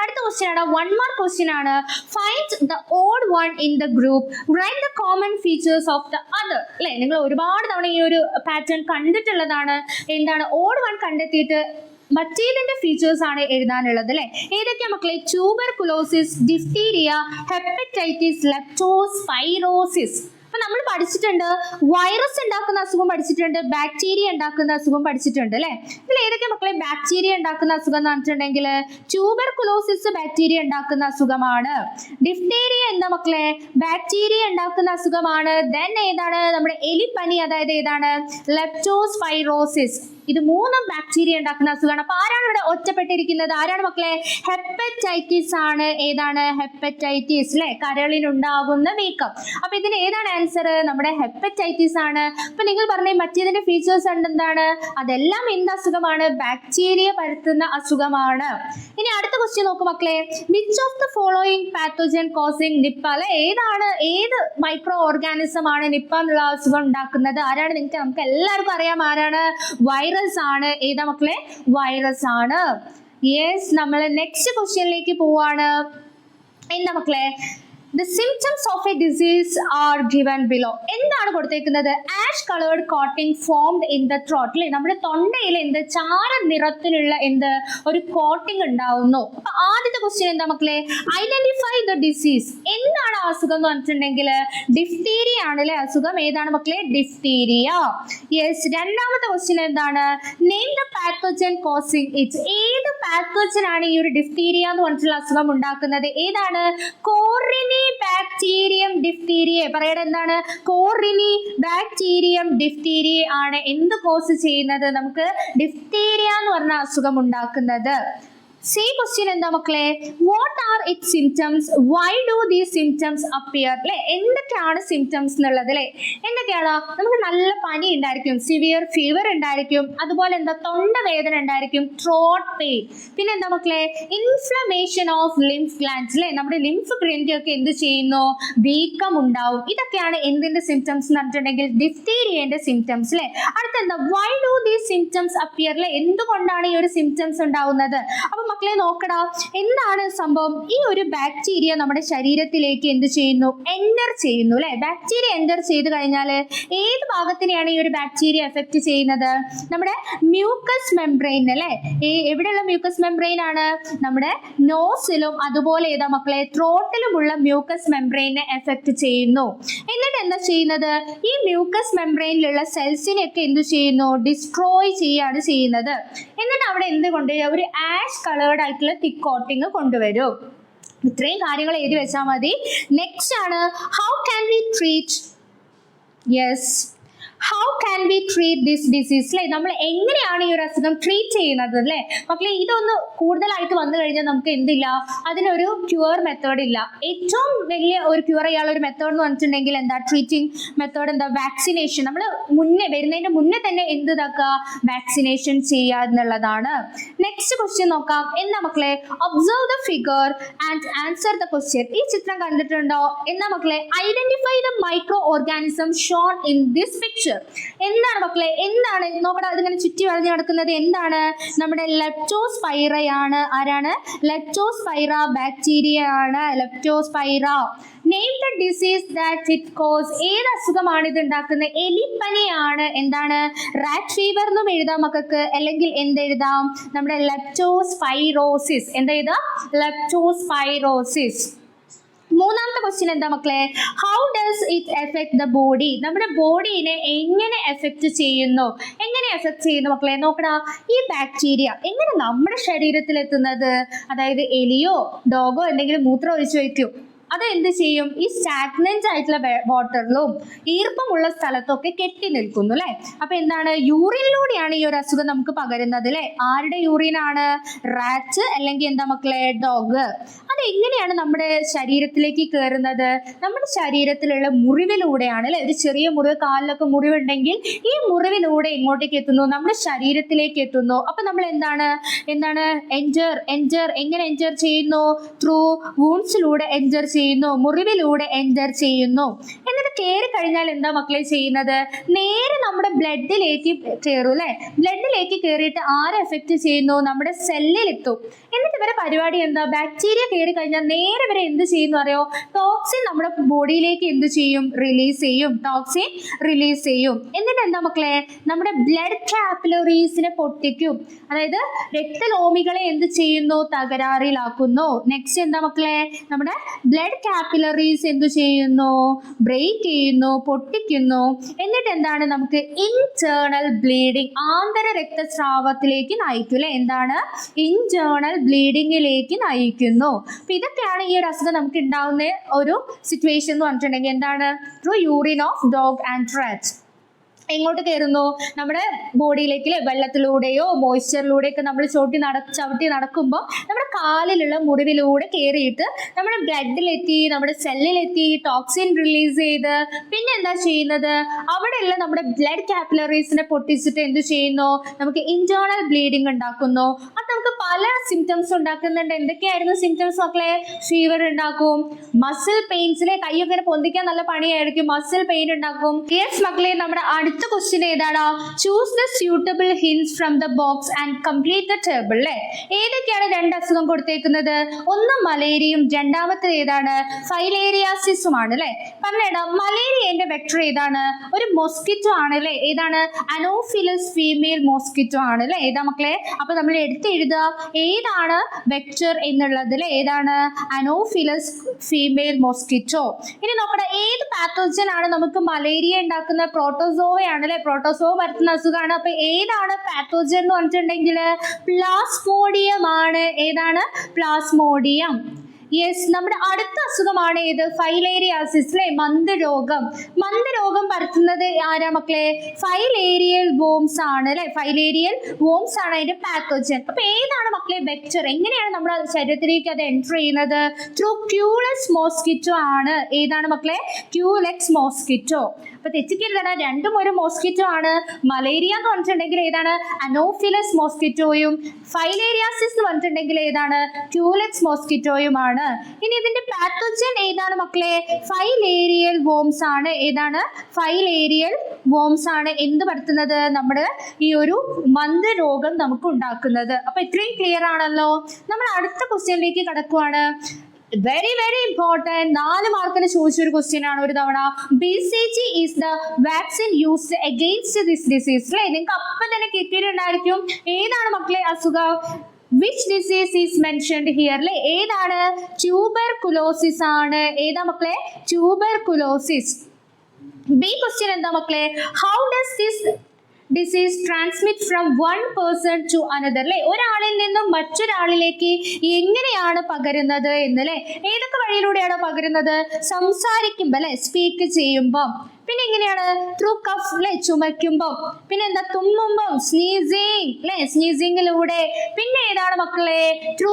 അടുത്ത ക്വസ്റ്റ്യൻ ആണ്, 1 mark ക്വസ്റ്റ്യൻ ആണ്. Find the odd one in the group, write the common features of the other അല്ലെ. നിങ്ങൾ ഒരുപാട് തവണ ഈ ഒരു പാറ്റേൺ കണ്ടിട്ടുള്ളതാണ്. എന്താണ്? ഓഡ് വൺ കണ്ടെത്തിയിട്ട് മറ്റേതിന്റെ ഫീച്ചേഴ്സ് ആണ് എഴുതാനുള്ളത് അല്ലെ. ഏതൊക്കെയാ മക്കളെ? Tuberculosis, diphtheria, hepatitis, leptospirosis. അപ്പൊ നമ്മൾ പഠിച്ചിട്ടുണ്ട് വൈറസ് ഉണ്ടാക്കുന്ന അസുഖം പഠിച്ചിട്ടുണ്ട്, ബാക്ടീരിയ ഉണ്ടാക്കുന്ന അസുഖം പഠിച്ചിട്ടുണ്ട് അല്ലെ. ഇതിൽ ഏതൊക്കെ മക്കളെ ബാക്ടീരിയ ഉണ്ടാക്കുന്ന അസുഖം എന്ന് പറഞ്ഞിട്ടുണ്ടെങ്കിൽ ട്യൂബർകുലോസിസ് ബാക്ടീരിയ ഉണ്ടാക്കുന്ന അസുഖമാണ്. ഡിഫ്തീരിയ എന്താ മക്കളെ? ബാക്ടീരിയ ഉണ്ടാക്കുന്ന അസുഖമാണ്. ദെൻ ഏതാണ്? നമ്മുടെ എലിപ്പനി, അതായത് ഏതാണ്? ലെപ്റ്റോസ്പൈറോസിസ്. ഇത് മൂന്നും ബാക്ടീരിയ ഉണ്ടാക്കുന്ന അസുഖമാണ്. അപ്പൊ ആരാണ് ഇവിടെ ഒറ്റപ്പെട്ടിരിക്കുന്നത്? ആരാണ് മക്കളെ? ഹെപ്പറ്റൈറ്റിസ് ആണ്. ഏതാണ്? ഹെപ്പറ്റൈറ്റിസ് അല്ലെ, കരളിനുണ്ടാകുന്ന വീക്കം. അപ്പൊ ഇതിന് ഏതാണ് ആൻസർ? നമ്മുടെ ഹെപ്പറ്റൈറ്റിസ് ആണ്. അപ്പൊ നിങ്ങൾ പറഞ്ഞ മറ്റേതിന്റെ ഫീച്ചേഴ്സ് എന്താണ്? അതെല്ലാം എന്ത് അസുഖമാണ്? ബാക്ടീരിയ പരത്തുന്ന അസുഖമാണ്. ഇനി അടുത്ത ക്വസ്റ്റ്യൻ നോക്കൂ മക്കളെ. Which of the following pathogen causing Nipah അല്ലെ. ഏത് മൈക്രോ ഓർഗാനിസം ആണ് നിപ്പ എന്നുള്ള അസുഖം ഉണ്ടാക്കുന്നത്? ആരാണ്? നമുക്ക് എല്ലാവർക്കും അറിയാം ആരാണ്? വൈറസ് ആണ്. ഏതാ മക്കളെ? വൈറസ് ആണ്. യെസ്, നമ്മൾ നെക്സ്റ്റ് ക്വസ്റ്റ്യനിലേക്ക് പോവാണ്. എന്താ മക്കളെ? The symptoms of a disease are given below. എന്താണ് കൊടുത്തേക്കുന്നത്? Ash coloured coating formed in the throat അല്ലെ. നമ്മുടെ തൊണ്ടയിൽ എന്ത് ചാര നിറത്തിലുള്ള എന്ത് ഒരു കോട്ടിംഗ് ഉണ്ടാവുന്നു. അപ്പൊ ആദ്യത്തെ ക്വസ്റ്റ്യൻ എന്താ മക്കളെ? Identify the disease. എന്താണ് അസുഖം എന്ന് പറഞ്ഞിട്ടുണ്ടെങ്കിൽ ഡിഫ്തീരിയ ആണ് അല്ലെ അസുഖം. ഏതാണ് മക്കളെ? ഡിഫ്തീരിയ. യെസ്, രണ്ടാമത്തെ ക്വസ്റ്റ്യൻ എന്താണ്? Name the pathogen causing it. ഏത് പാത്തോജൻ ആണ് ഈ ഒരു ഡിഫ്തീരിയ എന്ന് പറഞ്ഞിട്ടുള്ള അസുഖം ഉണ്ടാക്കുന്നത്? ഏതാണ്? കോറിനി ബാക്ടീരിയം ഡിഫ്തീരിയ. പറയട്ടെ എന്താണ്? കോറിനി ബാക്ടീരിയം ഡിഫ്തീരിയ ആണ് എന്ത് കോസ് ചെയ്യുന്നത്? നമുക്ക് ഡിഫ്തീരിയ എന്ന് പറഞ്ഞ അസുഖം ഉണ്ടാക്കുന്നത്. സി ക്വസ്റ്റ്യൻ എന്താ മക്കളെ? What are it symptoms, Y do these symptoms appear അല്ലെ. എന്തൊക്കെയാണ് സിംറ്റംസ് എന്നുള്ളത് അല്ലെ. എന്തൊക്കെയാണ്? നമുക്ക് നല്ല പനി ഉണ്ടായിരിക്കും, സിവിയർ ഫീവർ ഉണ്ടായിരിക്കും, അതുപോലെ എന്താ തൊണ്ടവേദന ഉണ്ടായിരിക്കും, ത്രോട്ട് പെയിൻ. പിന്നെ എന്താ മക്കളെ? ഇൻഫ്ലമേഷൻ ഓഫ് ലിംഫ് ഗ്ലാൻഡ്സ് അല്ലെ. നമ്മുടെ ലിംഫ് ഗ്രന്ഥിയൊക്കെ എന്ത് ചെയ്യുന്നു? വീക്കം ഉണ്ടാവും. ഇതൊക്കെയാണ് എന്തിന്റെ സിംറ്റംസ് എന്ന് പറഞ്ഞിട്ടുണ്ടെങ്കിൽ ഡിഫ്തീരിയന്റെ സിംറ്റംസ് അല്ലെ. അടുത്തെന്താ? Why do these symptoms appear അല്ലെ. എന്തുകൊണ്ടാണ് ഈ ഒരു സിംറ്റംസ് ഉണ്ടാവുന്നത്? അപ്പൊ മക്കളെ നോക്കടാ, എന്താണ് സംഭവം? ഈ ഒരു ബാക്ടീരിയ നമ്മുടെ ശരീരത്തിലേക്ക് എന്ത് ചെയ്യുന്നു? എൻ്റർ ചെയ്യുന്നു അല്ലെ. ബാക്ടീരിയ എൻ്റർ ചെയ്ത് കഴിഞ്ഞാൽ ഏത് ഭാഗത്തിനെയാണ് ഈ ഒരു ബാക്ടീരിയ എഫക്ട് ചെയ്യുന്നത്? നമ്മുടെ മ്യൂക്കസ് മെംബ്രെയിൻ അല്ലെ. എവിടെയുള്ള മ്യൂക്കസ് മെംബ്രെയിൻ ആണ്? നമ്മുടെ നോസിലും അതുപോലെ ഏതാ മക്കളെ? ത്രോട്ടിലുമുള്ള മ്യൂക്കസ് മെംബ്രെയിനെ എഫക്ട് ചെയ്യുന്നു. എന്നിട്ട് എന്താ ചെയ്യുന്നത്? ഈ മ്യൂക്കസ് മെംബ്രെയിനിലുള്ള സെൽസിനെയൊക്കെ എന്ത് ചെയ്യുന്നു? ഡിസ്ട്രോയ് ചെയ്യാണ് ചെയ്യുന്നത്. എന്നിട്ട് അവിടെ എന്ത് കൊണ്ടുവരിക? ഒരു ആഷ് കളേർഡ് ആയിട്ടുള്ള തിക്ക് കോട്ടിങ് കൊണ്ടുവരും. ഇത്രയും കാര്യങ്ങൾ എഴുതി വെച്ചാൽ മതി. നെക്സ്റ്റ് ആണ്, how can we treat. Yes, how can we treat this disease അല്ലെ. നമ്മൾ എങ്ങനെയാണ് ഈ ഒരു അസുഖം ട്രീറ്റ് ചെയ്യുന്നത് അല്ലെ മക്കളെ. ഇതൊന്ന് കൂടുതലായിട്ട് വന്നു കഴിഞ്ഞാൽ നമുക്ക് എന്തില്ല, അതിനൊരു ക്യൂർ മെത്തേഡ് ഇല്ല. ഏറ്റവും വലിയ ഒരു ക്യൂർ ചെയ്യാനുള്ള ഒരു മെത്തേഡ് എന്ന് പറഞ്ഞിട്ടുണ്ടെങ്കിൽ എന്താ? ട്രീറ്റിംഗ് മെത്തേഡ് എന്താ? വാക്സിനേഷൻ. നമ്മൾ വരുന്നതിന്റെ മുന്നേ തന്നെ എന്ത് ഇതാക്കുക? വാക്സിനേഷൻ ചെയ്യുക എന്നുള്ളതാണ്. നെക്സ്റ്റ് ക്വസ്റ്റ്യൻ നോക്കാം. എന്താ മക്കളെ? Observe the figure and answer the question. ഈ ചിത്രം കണ്ടിട്ടുണ്ടോ? എന്താ മക്കളെ? Identify the micro organism shown in this picture. എന്താണ് മക്കളെ? എന്താണ് നോക്കട്ടെ, അതിങ്ങനെ ചുറ്റി വളഞ്ഞു നടക്കുന്നത് എന്താണ്? നമ്മുടെ ലെപ്റ്റോസ്പൈറയാണ്. ആരാണ്? ലെപ്റ്റോസ്പൈറ ബാക്ടീരിയ ആണ്. Leptospira. Name the disease that it cos. ഏത് അസുഖമാണ് ഇത് ഉണ്ടാക്കുന്നത്? എലിപ്പനിയാണ്. എന്താണ്? റാറ്റ് ഫീവർ എന്നും എഴുതാം മക്കൾക്ക്, അല്ലെങ്കിൽ എന്തെഴുതാം? നമ്മുടെ ലെപ്റ്റോസ്പൈറോസിസ്. എന്തെഴുതാം? ലെപ്റ്റോസ്പൈറോസിസ്. മൂന്നാമത്തെ ക്വസ്റ്റ്യൻ എന്താ മക്കളെ? How does it effect the body? നമ്മുടെ ബോഡീനെ എങ്ങനെ എഫക്ട് ചെയ്യുന്നു? എങ്ങനെ എഫക്ട് ചെയ്യുന്നു മക്കളെ? നോക്കടാ, ഈ ബാക്ടീരിയ എങ്ങനെ നമ്മുടെ ശരീരത്തിൽ എത്തുന്നത്? അതായത് എലിയോ ഡോഗോ എന്തെങ്കിലും മൂത്രം ഒഴിച്ചു വയ്ക്കും, അത് എന്ത് ചെയ്യും? ഈ സ്റ്റാഗ്നന്റ് ആയിട്ടുള്ള വാട്ടറിലും ഈർപ്പമുള്ള സ്ഥലത്തൊക്കെ കെട്ടി നിൽക്കുന്നു അല്ലെ. അപ്പൊ എന്താണ്? യൂറിനിലൂടെയാണ് ഈ ഒരു അസുഖം നമുക്ക് പകരുന്നത് അല്ലെ. ആരുടെ യൂറിനാണ്? റാറ്റ് അല്ലെങ്കിൽ എന്താ മക്കളെ? ഡോഗ്. അത് എങ്ങനെയാണ് നമ്മുടെ ശരീരത്തിലേക്ക് കയറുന്നത്? നമ്മുടെ ശരീരത്തിലുള്ള മുറിവിലൂടെയാണ് അല്ലെ. ഒരു ചെറിയ മുറിവ്, കാലിലൊക്കെ മുറിവുണ്ടെങ്കിൽ ഈ മുറിവിലൂടെ എങ്ങോട്ടേക്ക് എത്തുന്നു? നമ്മുടെ ശരീരത്തിലേക്ക് എത്തുന്നു. അപ്പൊ നമ്മൾ എന്താണ് എങ്ങനെ എൻറ്റർ ചെയ്യുന്നു? ത്രൂ വൂൺസിലൂടെ എൻറ്റർ ചെയ്യുന്നു, മുറിവിലൂടെ എൻറ്റർ ചെയ്യുന്നു. എന്നിട്ട് കയറി കഴിഞ്ഞാൽ എന്താ മക്കളെ ചെയ്യുന്നത്? നേരെ നമ്മുടെ ബ്ലഡിലേക്ക് കയറും അല്ലെ. ബ്ലഡിലേക്ക് കയറിയിട്ട് ആരെ എഫക്ട് ചെയ്യുന്നു? നമ്മുടെ സെല്ലിലെത്തും. എന്നിട്ട് ഇവരെ പരിപാടി എന്താ? ബാക്ടീരിയ കയറി കഴിഞ്ഞാൽ നേരെ ഇവരെ എന്ത് ചെയ്യുന്നു അറിയോ? ടോക്സിൻ നമ്മുടെ ബോഡിയിലേക്ക് എന്ത് ചെയ്യും? റിലീസ് ചെയ്യും. ടോക്സിൻ റിലീസ് ചെയ്യും. എന്നിട്ട് എന്താ മക്കളെ? നമ്മുടെ ബ്ലഡ് കാപ്പിലറീസിനെ പൊട്ടിക്കും. അതായത് രക്തലോമികളെ എന്ത് ചെയ്യുന്നു? തകരാറിലാക്കുന്നു. നെക്സ്റ്റ് എന്താ മക്കളെ? നമ്മുടെ ബ്ലഡ് കാപ്പിലറീസ് എന്ത് ചെയ്യുന്നു? ബ്രേക്ക് ചെയ്യുന്നു, പൊട്ടിക്കുന്നു. എന്നിട്ട് എന്താണ്? നമുക്ക് ഇന്റേണൽ ബ്ലീഡിങ്, ആന്തര രക്തസ്രാവത്തിലേക്ക് നയിക്കും അല്ലെ. എന്താണ്? ഇന്റേണൽ ബ്ലീഡിങ്ങിലേക്ക് നയിക്കുന്നു. അപ്പൊ ഇതൊക്കെയാണ് ഈ ഒരു അസുഖം നമുക്ക് ഉണ്ടാവുന്ന ഒരു സിറ്റുവേഷൻ എന്ന് പറഞ്ഞിട്ടുണ്ടെങ്കിൽ എന്താണ്? Through urine of dog and rat. എങ്ങോട്ട് കയറുന്നു? നമ്മുടെ ബോഡിയിലേക്ക് വെള്ളത്തിലൂടെയോ മോയ്സ്ചറിലൂടെയൊക്കെ നമ്മൾ ചവിട്ടി നടക്കുമ്പോൾ നമ്മുടെ കാലിലുള്ള മുറിവിലൂടെ കയറിയിട്ട് നമ്മുടെ ബ്ലഡിലെത്തി, നമ്മുടെ സെല്ലിലെത്തി, ടോക്സിൻ റിലീസ് ചെയ്ത് പിന്നെ എന്താ ചെയ്യുന്നത്? അവിടെയുള്ള നമ്മുടെ ബ്ലഡ് കാപ്പിലറീസിനെ പൊട്ടിച്ചിട്ട് എന്ത് ചെയ്യുന്നു? നമുക്ക് ഇന്റേണൽ ബ്ലീഡിങ് ഉണ്ടാക്കുന്നു. അത് നമുക്ക് പല സിംറ്റംസ് ഉണ്ടാക്കുന്നുണ്ട്. എന്തൊക്കെയായിരുന്നു സിംറ്റംസ് മക്കളെ? ഫീവർ ഉണ്ടാക്കും, മസിൽ പെയിൻസിലെ കൈയൊക്കെ പൊന്തിക്കാൻ നല്ല പണിയായിരിക്കും, മസിൽ പെയിൻ ഉണ്ടാക്കും. യെസ് മക്കളെ, നമ്മുടെ അടുത്ത ക്വസ്റ്റ്യൻ ഏതാണ്? Choose the suitable hints from the box and complete the table അല്ലേ. ഏതൊക്കെയാണ് രണ്ട് അസുഖം കൊടുത്തേക്കുന്നത്? ഒന്ന് മലേറിയയും രണ്ടാമത്തെ ഏതാണ്? ഫൈലേറിയാസിസുമാണ് അല്ലെ. പറഞ്ഞേടാ, മലേറിയന്റെ വെക്ടർ ഏതാണ്? ഒരു മൊസ്കിറ്റോ ആണ് അല്ലെ. ഏതാണ്? അനോഫിലസ് ഫീമെയിൽ മൊസ്കിറ്റോ ആണ് അല്ലെ. ഏതാ മക്കളെ? അപ്പൊ നമ്മൾ എടുത്തെഴുതുക ഏതാണ് വെക്ടർ എന്നുള്ളത് അല്ലെ. ഏതാണ്? Anopheles female mosquito. ഇനി നോക്കട്ടെ, ഏത് പാത്തോജൻ ആണ് നമുക്ക് മലേറിയ ഉണ്ടാക്കുന്ന? പ്രോട്ടോസോവയാണ് അല്ലെ. പ്രോട്ടോസോവ പരത്തുന്ന അസുഖമാണ്. അപ്പൊ ഏതാണ് പാത്തോജൻ എന്ന് പറഞ്ഞിട്ടുണ്ടെങ്കിൽ പ്ലാസ്മോഡിയം ആണ്. ഏതാണ്? പ്ലാസ്മോഡിയം. യെസ്, നമ്മുടെ അടുത്ത അസുഖമാണ് ഏത്? ഫൈലേറിയാസിസ് അല്ലെ. മന്ദരോഗം. മന്ദരോഗം പരത്തുന്നത് ആരാ മക്കളെ? ഫൈലേറിയൽ വോംസ് ആണ് അല്ലെ. ഫൈലേറിയൽ വോംസ് ആണ് അതിന്റെ പാത്തോജൻ. അപ്പൊ ഏതാണ് മക്കളെ വെക്ടർ? എങ്ങനെയാണ് നമ്മുടെ ശരീരത്തിലേക്ക് അത് എൻറ്റർ ചെയ്യുന്നത്? ത്രൂ ക്യൂലെക്സ് മോസ്കിറ്റോ ആണ്. ഏതാണ് മക്കളെ? Culex mosquito. അപ്പൊ തെറ്റിക്കരുതടാ, രണ്ടും ഒരു മോസ്കിറ്റോ ആണ്. മലേറിയ എന്ന് പറഞ്ഞിട്ടുണ്ടെങ്കിൽ ഏതാണ്? അനോഫിലസ് മോസ്കിറ്റോയും ഫൈലേറിയാസിസ് എന്ന് പറഞ്ഞിട്ടുണ്ടെങ്കിൽ ഏതാണ്? ക്യൂലെക്സ് മോസ്കിറ്റോയുമാണ്. ഇനി ഇതിന്റെ പാത്തോജൻ ഏതാണ് മക്കളെ? ഫൈലേറിയൽ വോംസ് ആണ്. ഏതാണ്? ഫൈലേറിയൽ വോംസ് ആണ് എന്ത് പരത്തുന്നത്? നമ്മുടെ ഈ ഒരു മന്ദരോഗം നമുക്ക് ഉണ്ടാക്കുന്നത്. അപ്പൊ ഇത്രയും ക്ലിയർ ആണല്ലോ. നമ്മൾ അടുത്ത ക്വസ്റ്റ്യനിലേക്ക് കടക്കുവാണ്. വെരി ഇമ്പോർട്ടൻറ്റ്, 4 മാർക്കിന് ചോദിച്ചൊരു ക്വസ്റ്റ്യൻ ആണ് ഒരു തവണ. BCG is the vaccine used against this disease അല്ലേ. നിങ്ങൾക്ക് അപ്പം തന്നെ കിട്ടിയിട്ടുണ്ടായിരിക്കും. ഏതാണ് മക്കളെ അസുഖം? Which disease is mentioned here അല്ലേ. ഏതാണ്? ട്യൂബർകുലോസിസ് ആണ്. ഏതാ മക്കളെ? ട്യൂബർകുലോസിസ്. ബി ക്വസ്റ്റ്യൻ എന്താ മക്കളെ? How does this disease transmit from one person to another അല്ലെ. ഒരാളിൽ നിന്നും മറ്റൊരാളിലേക്ക് എങ്ങനെയാണ് പകരുന്നത് എന്നല്ലേ. ഏതൊക്കെ വഴിയിലൂടെയാണോ പകരുന്നത്? സംസാരിക്കുമ്പോൾ അല്ലെ, സ്പീക്ക് ചെയ്യുമ്പം. പിന്നെ എങ്ങനെയാണ്? ത്രൂ കഫ് അല്ലെ, ചുമയ്ക്കുമ്പം. പിന്നെ എന്താ? തുമ്മുമ്പം, സ്നീസിങ് അല്ലെ, സ്നീസിങ്ങിലൂടെ. പിന്നെ ഏതാണ് മക്കളെ? ത്രൂ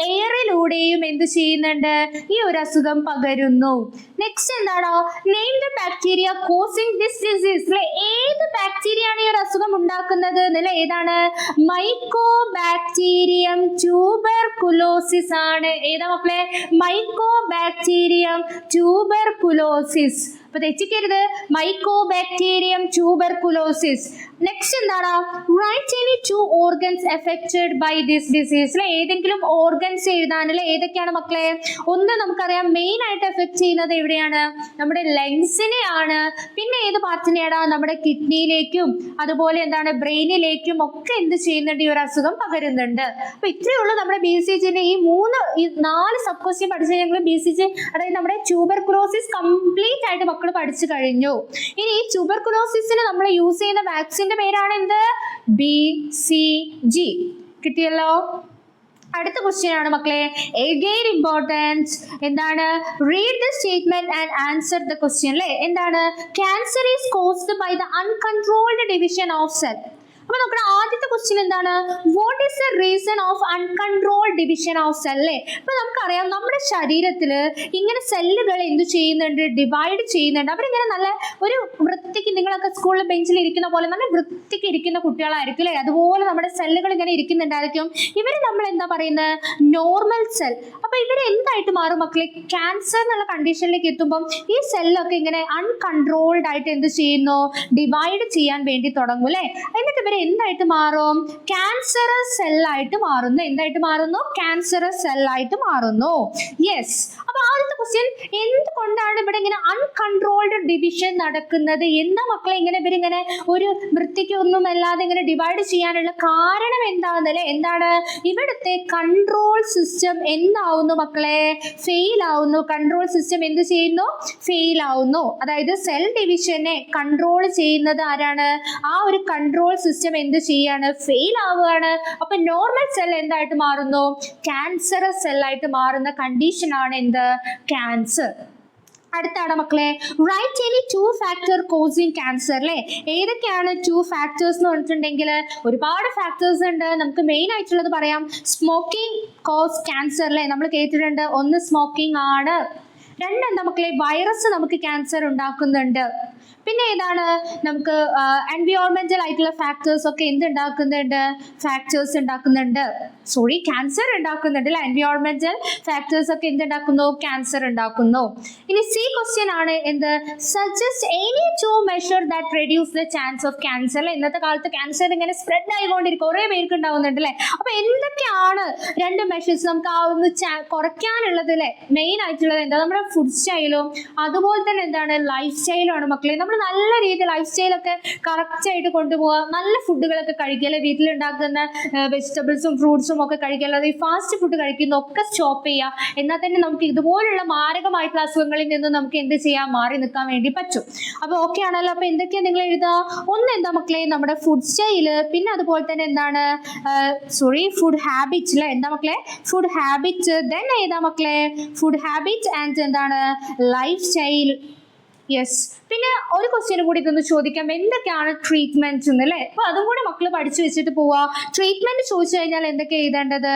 എയറിലൂടെയും എന്ത് ചെയ്യുന്നുണ്ട്? ഈ ഒരു അസുഖം പകരുന്നു. നെക്സ്റ്റ് എന്താണോ? Name the bacteria causing this disease അല്ലെ. ഏത് ബാക്ടീരിയ ആണ് ഈ ഒരു അസുഖം ഉണ്ടാക്കുന്നത് എന്നല്ലേ. ഏതാണ്? മൈക്കോബാക്ടീരിയം ട്യൂബർകുലോസിസ് ആണ്. ഏതാ മക്കളെ? Mycobacterium tuberculosis. അപ്പൊ തെറ്റിക്കരുത്, മൈക്കോബാക്ടീരിയം ട്യൂബർകുലോസിസ്. നെക്സ്റ്റ് എന്താണ്? Write any 2 organs affected by this disease. ഏതെങ്കിലും ഓർഗൻസ് എഴുതാനുള്ള ഏതൊക്കെയാണ് മക്കളെ? ഒന്ന് നമുക്കറിയാം മെയിൻ ആയിട്ട് എഫക്ട് ചെയ്യുന്നത് എവിടെയാണ്? നമ്മുടെ ലങ്സിനെയാണ്. പിന്നെ ഏത് പാർട്ടിനെയാണ്? നമ്മുടെ കിഡ്നിയിലേക്കും അതുപോലെ എന്താണ് ബ്രെയിനിലേക്കും ഒക്കെ എന്ത് ചെയ്യുന്നുണ്ട്? ഈ ഒരു അസുഖം പകരുന്നുണ്ട്. അപ്പൊ ഇത്രയേ ഉള്ളൂ നമ്മുടെ BCGന്റെ ഈ 4 സബ് ക്വസ്റ്റ്യൻ പഠിച്ച് ഞങ്ങൾ BCG അതായത് നമ്മുടെ ട്യൂബർകുലോസിസ് കംപ്ലീറ്റ് ആയിട്ട് മക്കൾ പഠിച്ചു കഴിഞ്ഞു. ഇനി ഈ ട്യൂബർകുലോസിസിന് നമ്മൾ യൂസ് ചെയ്യുന്ന വാക്സിന്റെ പേരാണ് എന്ത്? BCG. കിട്ടിയല്ലോ. അടുത്ത ക്വസ്റ്റ്യൻ ആണ് മക്കളെ. എഗെയിൻ ഇമ്പോർട്ടൻസ് എന്താണ്? Read the statement and answer the question അല്ലേ. എന്താണ്? Cancer is caused by the uncontrolled division of cell. അപ്പൊ നമ്മുടെ ആദ്യത്തെ ക്വസ്റ്റ്യൻ എന്താണ്? What is the reason of uncontrolled division of cell? അപ്പൊ നമുക്കറിയാം നമ്മുടെ ശരീരത്തില് ഇങ്ങനെ സെല്ലുകൾ എന്ത് ചെയ്യുന്നുണ്ട്? ഡിവൈഡ് ചെയ്യുന്നുണ്ട്. അവരിങ്ങനെ നല്ല ഒരു വൃത്തിക്ക്, നിങ്ങളൊക്കെ സ്കൂളിൽ ബെഞ്ചിൽ ഇരിക്കുന്ന പോലെ നല്ല വൃത്തിക്ക് ഇരിക്കുന്ന കുട്ടികളായിരിക്കും അല്ലേ? അതുപോലെ നമ്മുടെ സെല്ലുകൾ ഇങ്ങനെ ഇരിക്കുന്നുണ്ടായിരിക്കും. ഇവര് നമ്മൾ എന്താ പറയുന്നത്? Normal cell. അപ്പൊ ഇവര് എന്തായിട്ട് മാറും മക്കളെ? ക്യാൻസർ എന്നുള്ള കണ്ടീഷനിലേക്ക് എത്തുമ്പോൾ ഈ സെല്ലൊക്കെ ഇങ്ങനെ അൺകൺട്രോൾഡ് ആയിട്ട് എന്ത് ചെയ്യുന്നു? ഡിവൈഡ് ചെയ്യാൻ വേണ്ടി തുടങ്ങും അല്ലെ. എന്നിട്ട് ഇവര് എന്തായിട്ട് മാറും? ക്യാൻസറസ് സെല്ലായിട്ട് മാറുന്നു. എന്തായിട്ട് മാറുന്നു? ക്യാൻസറസ് സെല്ലായിട്ട് മാറുന്നു. യെസ്. അപ്പൊ ആദ്യത്തെ ക്വസ്റ്റ്യൻ, എന്തുകൊണ്ടാണ് ഇവിടെ ഇങ്ങനെ അൺകൺട്രോൾഡ് ഡിവിഷൻ നടക്കുന്നത്? എന്താ മക്കളെ ഇങ്ങനെ ഇവരിങ്ങനെ ഒരു വൃത്തിക്ക് ഒന്നുമല്ലാതെ ഇങ്ങനെ ഡിവൈഡ് ചെയ്യാനുള്ള കാരണം എന്താണെന്നല്ലേ? എന്താണ്? ഇവിടുത്തെ കൺട്രോൾ സിസ്റ്റം എന്താവുന്നു മക്കളെ? ഫെയിൽ ആവുന്നു. കൺട്രോൾ സിസ്റ്റം എന്ത് ചെയ്യുന്നു? ഫെയിൽ ആവുന്നു. അതായത് സെൽ ഡിവിഷനെ കൺട്രോൾ ചെയ്യുന്നത് ആരാണ്? ആ ഒരു കൺട്രോൾ സിസ്റ്റം എന്ത് ചെയ്യാണ്? ഫെയിൽ ആവുകയാണ്. അപ്പൊ നോർമൽ സെൽ എന്തായിട്ട് മാറുന്നു? ക്യാൻസറസ് സെല്ലായിട്ട് മാറുന്ന കണ്ടീഷൻ ആണ് എന്ത്? ക്യാൻസർ. അടുത്താണ് മക്കളെ. Write any 2 factor causing cancer അല്ലേ. ഏതൊക്കെയാണ് 2 factors എന്ന് പറഞ്ഞിട്ടുണ്ടെങ്കിൽ ഒരുപാട് ഫാക്ടേഴ്സ് ഉണ്ട്. നമുക്ക് മെയിൻ ആയിട്ടുള്ളത് പറയാം. സ്മോക്കിംഗ് കോസ് ക്യാൻസർ അല്ലേ, നമ്മൾ കേട്ടിട്ടുണ്ട്. ഒന്ന് സ്മോക്കിംഗ് ആണ്. 2 എന്താ മക്കളെ? വൈറസ് നമുക്ക് ക്യാൻസർ ഉണ്ടാക്കുന്നുണ്ട്. പിന്നെ ഏതാണ്? നമുക്ക് എൻവയോൺമെന്റൽ ആയിട്ടുള്ള ഫാക്ടേഴ്സ് ഒക്കെ എന്തുണ്ടാക്കുന്നുണ്ട്? ഫാക്ടേഴ്സ് ഉണ്ടാക്കുന്നുണ്ട്. ക്യാൻസർ ഉണ്ടാക്കുന്നുണ്ട് അല്ലെ. എൻവയോൺമെന്റൽ ഫാക്ടേഴ്സ് ഒക്കെ എന്തുണ്ടാക്കുന്നു? ക്യാൻസർ ഉണ്ടാക്കുന്നു. ഇനി സി ക്വസ്റ്റ്യൻ ആണ് എന്ത്? Suggest any 2 measure that reduce the chance of cancer അല്ലെ. ഇന്നത്തെ കാലത്ത് ക്യാൻസർ ഇങ്ങനെ സ്പ്രെഡ് ആയിക്കൊണ്ടിരിക്കും, കുറെ പേർക്ക് ഉണ്ടാവുന്നുണ്ട് അല്ലെ. അപ്പൊ എന്തൊക്കെയാണ് 2 മെഷേഴ്സ് നമുക്ക് ആ ഒന്ന് കുറയ്ക്കാനുള്ളത് അല്ലെ? മെയിൻ ആയിട്ടുള്ളത് എന്താ? നമ്മുടെ ഫുഡ് സ്റ്റൈലും അതുപോലെ തന്നെ എന്താണ്? ലൈഫ് സ്റ്റൈലും ആണ് മക്കളെ. നമ്മൾ നല്ല രീതിയിൽ ലൈഫ് സ്റ്റൈലൊക്കെ കറക്റ്റ് ആയിട്ട് കൊണ്ടുപോകുക. നല്ല ഫുഡുകളൊക്കെ കഴിക്കുക അല്ലെ. വീട്ടിലുണ്ടാക്കുന്ന വെജിറ്റബിൾസും ഫ്രൂട്ട്സും ഒക്കെ കഴിക്കുക. അല്ലാതെ ഈ ഫാസ്റ്റ് ഫുഡ് കഴിക്കുന്ന ഒക്കെ സ്റ്റോപ്പ് ചെയ്യുക. എന്നാൽ തന്നെ നമുക്ക് ഇതുപോലുള്ള മാരകമായിട്ടുള്ള അസുഖങ്ങളിൽ നിന്ന് നമുക്ക് എന്ത് ചെയ്യാം? മാറി നിൽക്കാൻ വേണ്ടി പറ്റും. അപ്പൊ ഓക്കെ ആണല്ലോ. അപ്പൊ എന്തൊക്കെയാണ് നിങ്ങൾ എഴുതുക? ഒന്ന് എന്താ മക്കളെ? നമ്മുടെ ഫുഡ് സ്റ്റൈല്. പിന്നെ അതുപോലെ തന്നെ എന്താണ്? ഫുഡ് ഹാബിറ്റ് അല്ലെ. എന്താ മക്കളെ? Food habit. ദെൻ ഏതാ മക്കളെ? ഫുഡ് ഹാബിറ്റ് ആൻഡ് എന്താണ്? Life style. യെസ്. പിന്നെ ഒരു ക്വസ്റ്റ്യൻ കൂടി ഇതൊന്ന് ചോദിക്കാം. എന്തൊക്കെയാണ് ട്രീറ്റ്മെന്റ് അല്ലേ? അപ്പൊ അതും കൂടെ മക്കൾ പഠിച്ചു വെച്ചിട്ട് പോവാ. ട്രീറ്റ്മെന്റ് ചോദിച്ചു കഴിഞ്ഞാൽ എന്തൊക്കെ എഴുതേണ്ടത്?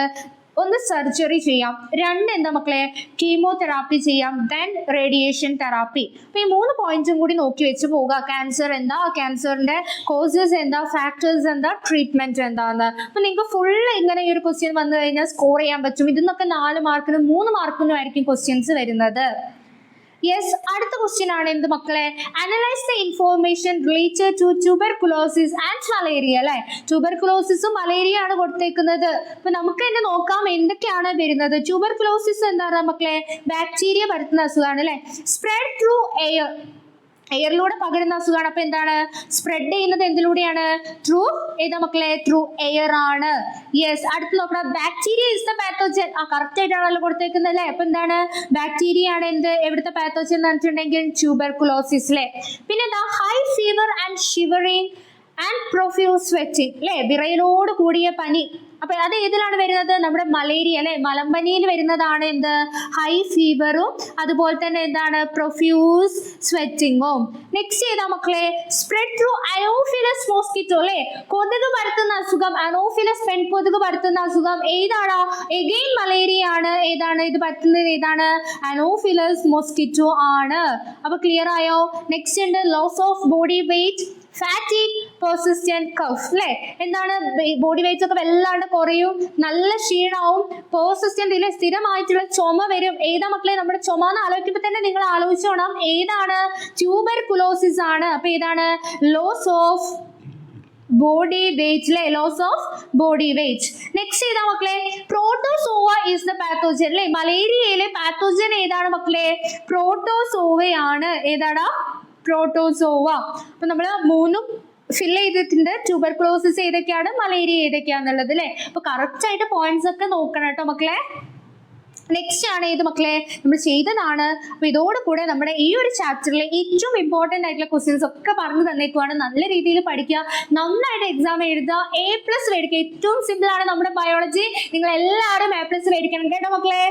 ഒന്ന് സർജറി ചെയ്യാം. 2 എന്താ മക്കളെ? കീമോതെറാപ്പി ചെയ്യാം. Then radiation therapy. അപ്പൊ ഈ 3 പോയിന്റ്സും കൂടി നോക്കി വെച്ച് പോവുക. ക്യാൻസർ എന്താ? ക്യാൻസറിന്റെ കോസസ് എന്താ? ഫാക്ടേഴ്സ് എന്താ? ട്രീറ്റ്മെന്റ് എന്താന്ന്. അപ്പൊ നിങ്ങൾക്ക് ഫുൾ ഇങ്ങനെ ഈ ഒരു ക്വസ്റ്റ്യൻ വന്നു കഴിഞ്ഞാൽ സ്കോർ ചെയ്യാൻ പറ്റും. ഇതിന്നൊക്കെ 4 മാർക്കിനും 3 മാർക്കിനും ആയിരിക്കും ക്വസ്റ്റ്യൻസ് വരുന്നത്. യെസ്. അടുത്ത ക്വസ്റ്റ്യൻ ആണ് എന്ത് മക്കളെ? Analyse the information related to tuberculosis and malaria അല്ലെ. ട്യൂബർകുലോസിസും മലേറിയ ആണ് കൊടുത്തേക്കുന്നത്. അപ്പൊ നമുക്ക് തന്നെ നോക്കാം എന്തൊക്കെയാണ് വരുന്നത്. ട്യൂബർകുലോസിസ് എന്താണ് മക്കളെ? ബാക്ടീരിയ പരത്തുന്ന അസുഖമാണ് അല്ലെ. Spread through air. എയറിലൂടെ പകരുന്ന അസുഖമാണ്. അപ്പൊ എന്താണ്? സ്പ്രെഡ് ചെയ്യുന്നത് എന്തിലൂടെയാണ്? ത്രൂ ഏതാ മക്കളെ? ത്രൂ എയർ ആണ്. യെസ്. അടുത്ത് നോക്കണം. Bacteria is the pathogen. Correct ആയിട്ടാണല്ലോ കൊടുത്തേക്കുന്നത് അല്ലെ. അപ്പൊ എന്താണ്? ബാക്ടീരിയ ആണ് എന്ത്? എവിടുത്തെ പാത്തോജൻ എന്ന് പറഞ്ഞിട്ടുണ്ടെങ്കിൽ ട്യൂബർകുലോസിസ് അല്ലെ. പിന്നെ എന്താ? High fever and shivering and profuse sweating അല്ലെ. വിറയലോട് കൂടിയ പനി. അപ്പൊ അത് ഏതിലാണ് വരുന്നത്? നമ്മുടെ മലേറിയ അല്ലെ. മലമ്പനിയിൽ വരുന്നതാണ് എന്ത്? ഹൈ ഫീവറും അതുപോലെ തന്നെ എന്താണ്? പ്രൊഫ്യൂസ് സ്വെറ്റിങ്ങും. നെക്സ്റ്റ് ഏതാ മക്കളെ? സ്പ്രെഡ് ത്രൂ അനോഫിലസ് മോസ്കിറ്റോ അല്ലെ. കൊതുക് പരത്തുന്ന അസുഖം. അനോഫിലസ് പെൺകൊതുക് പരത്തുന്ന അസുഖം ഏതാണ്? എഗെയിൻ മലേറിയ ആണ്. ഏതാണ് ഇത് പരത്തുന്നത്? ഏതാണ്? അനോഫിലസ് മോസ്കിറ്റോ ആണ്. അപ്പൊ ക്ലിയർ ആയോ? നെക്സ്റ്റ് ഉണ്ട് loss of body weight, fatigue, persistent cough അല്ലെ. എന്താണ്? ബോഡി വെയിറ്റ് ഒക്കെ വല്ലാണ്ട് കുറയും, നല്ല ക്ഷീണവും, പെർസിസ്റ്റന്റ് ഇല്ല, സ്ഥിരമായിട്ടുള്ള ചുമ വരും. ഏതാ മക്കളെ? നമ്മുടെ ചുമ എന്ന് ആലോചിക്കുമ്പോൾ തന്നെ നിങ്ങൾ ആലോചിച്ചോണം ഏതാണ്? ട്യൂബർകുലോസിസ് ആണ്. അപ്പൊ ഏതാണ്? ലോസ് ഓഫ് ബോഡി വെയിറ്റ് അല്ലെ, loss of body weight. Next ഏതാ മക്കളെ? പ്രോട്ടോസോവ ഈസ് ദ പാത്തോജൻ അല്ലെ. മലേറിയയിലെ പാത്തോജൻ ഏതാണ് മക്കളെ? പ്രോട്ടോസോവയാണ്. ഏതാടാ? പ്രോട്ടോസോവ. അപ്പൊ നമ്മള് മൂന്നും ഫിൽ ചെയ്തിട്ടുണ്ട്. ട്യൂബർക്ലോസിസ് ഏതൊക്കെയാണ്, മലേറിയ ഏതൊക്കെയാന്നുള്ളത് അല്ലെ. അപ്പൊ കറക്റ്റ് ആയിട്ട് പോയിന്റ്സ് ഒക്കെ നോക്കണം കേട്ടോ മക്കളെ. നെക്സ്റ്റ് ആണ് ഏത് മക്കളെ? നമ്മൾ ചെയ്തതാണ്. അപ്പൊ ഇതോടുകൂടെ നമ്മുടെ ഈ ഒരു ചാപ്റ്ററിലെ ഏറ്റവും ഇമ്പോർട്ടന്റ് ആയിട്ടുള്ള ക്വസ്റ്റ്യൻസ് ഒക്കെ പറഞ്ഞു തന്നേക്കുവാണ്. നല്ല രീതിയിൽ പഠിക്കുക, നന്നായിട്ട് എക്സാം എഴുതുക, A+ മേടിക്കുക. ഏറ്റവും സിമ്പിൾ ആണ് നമ്മുടെ ബയോളജി. നിങ്ങൾ എല്ലാവരും A+ മേടിക്കണം കേട്ടോ മക്കളെ.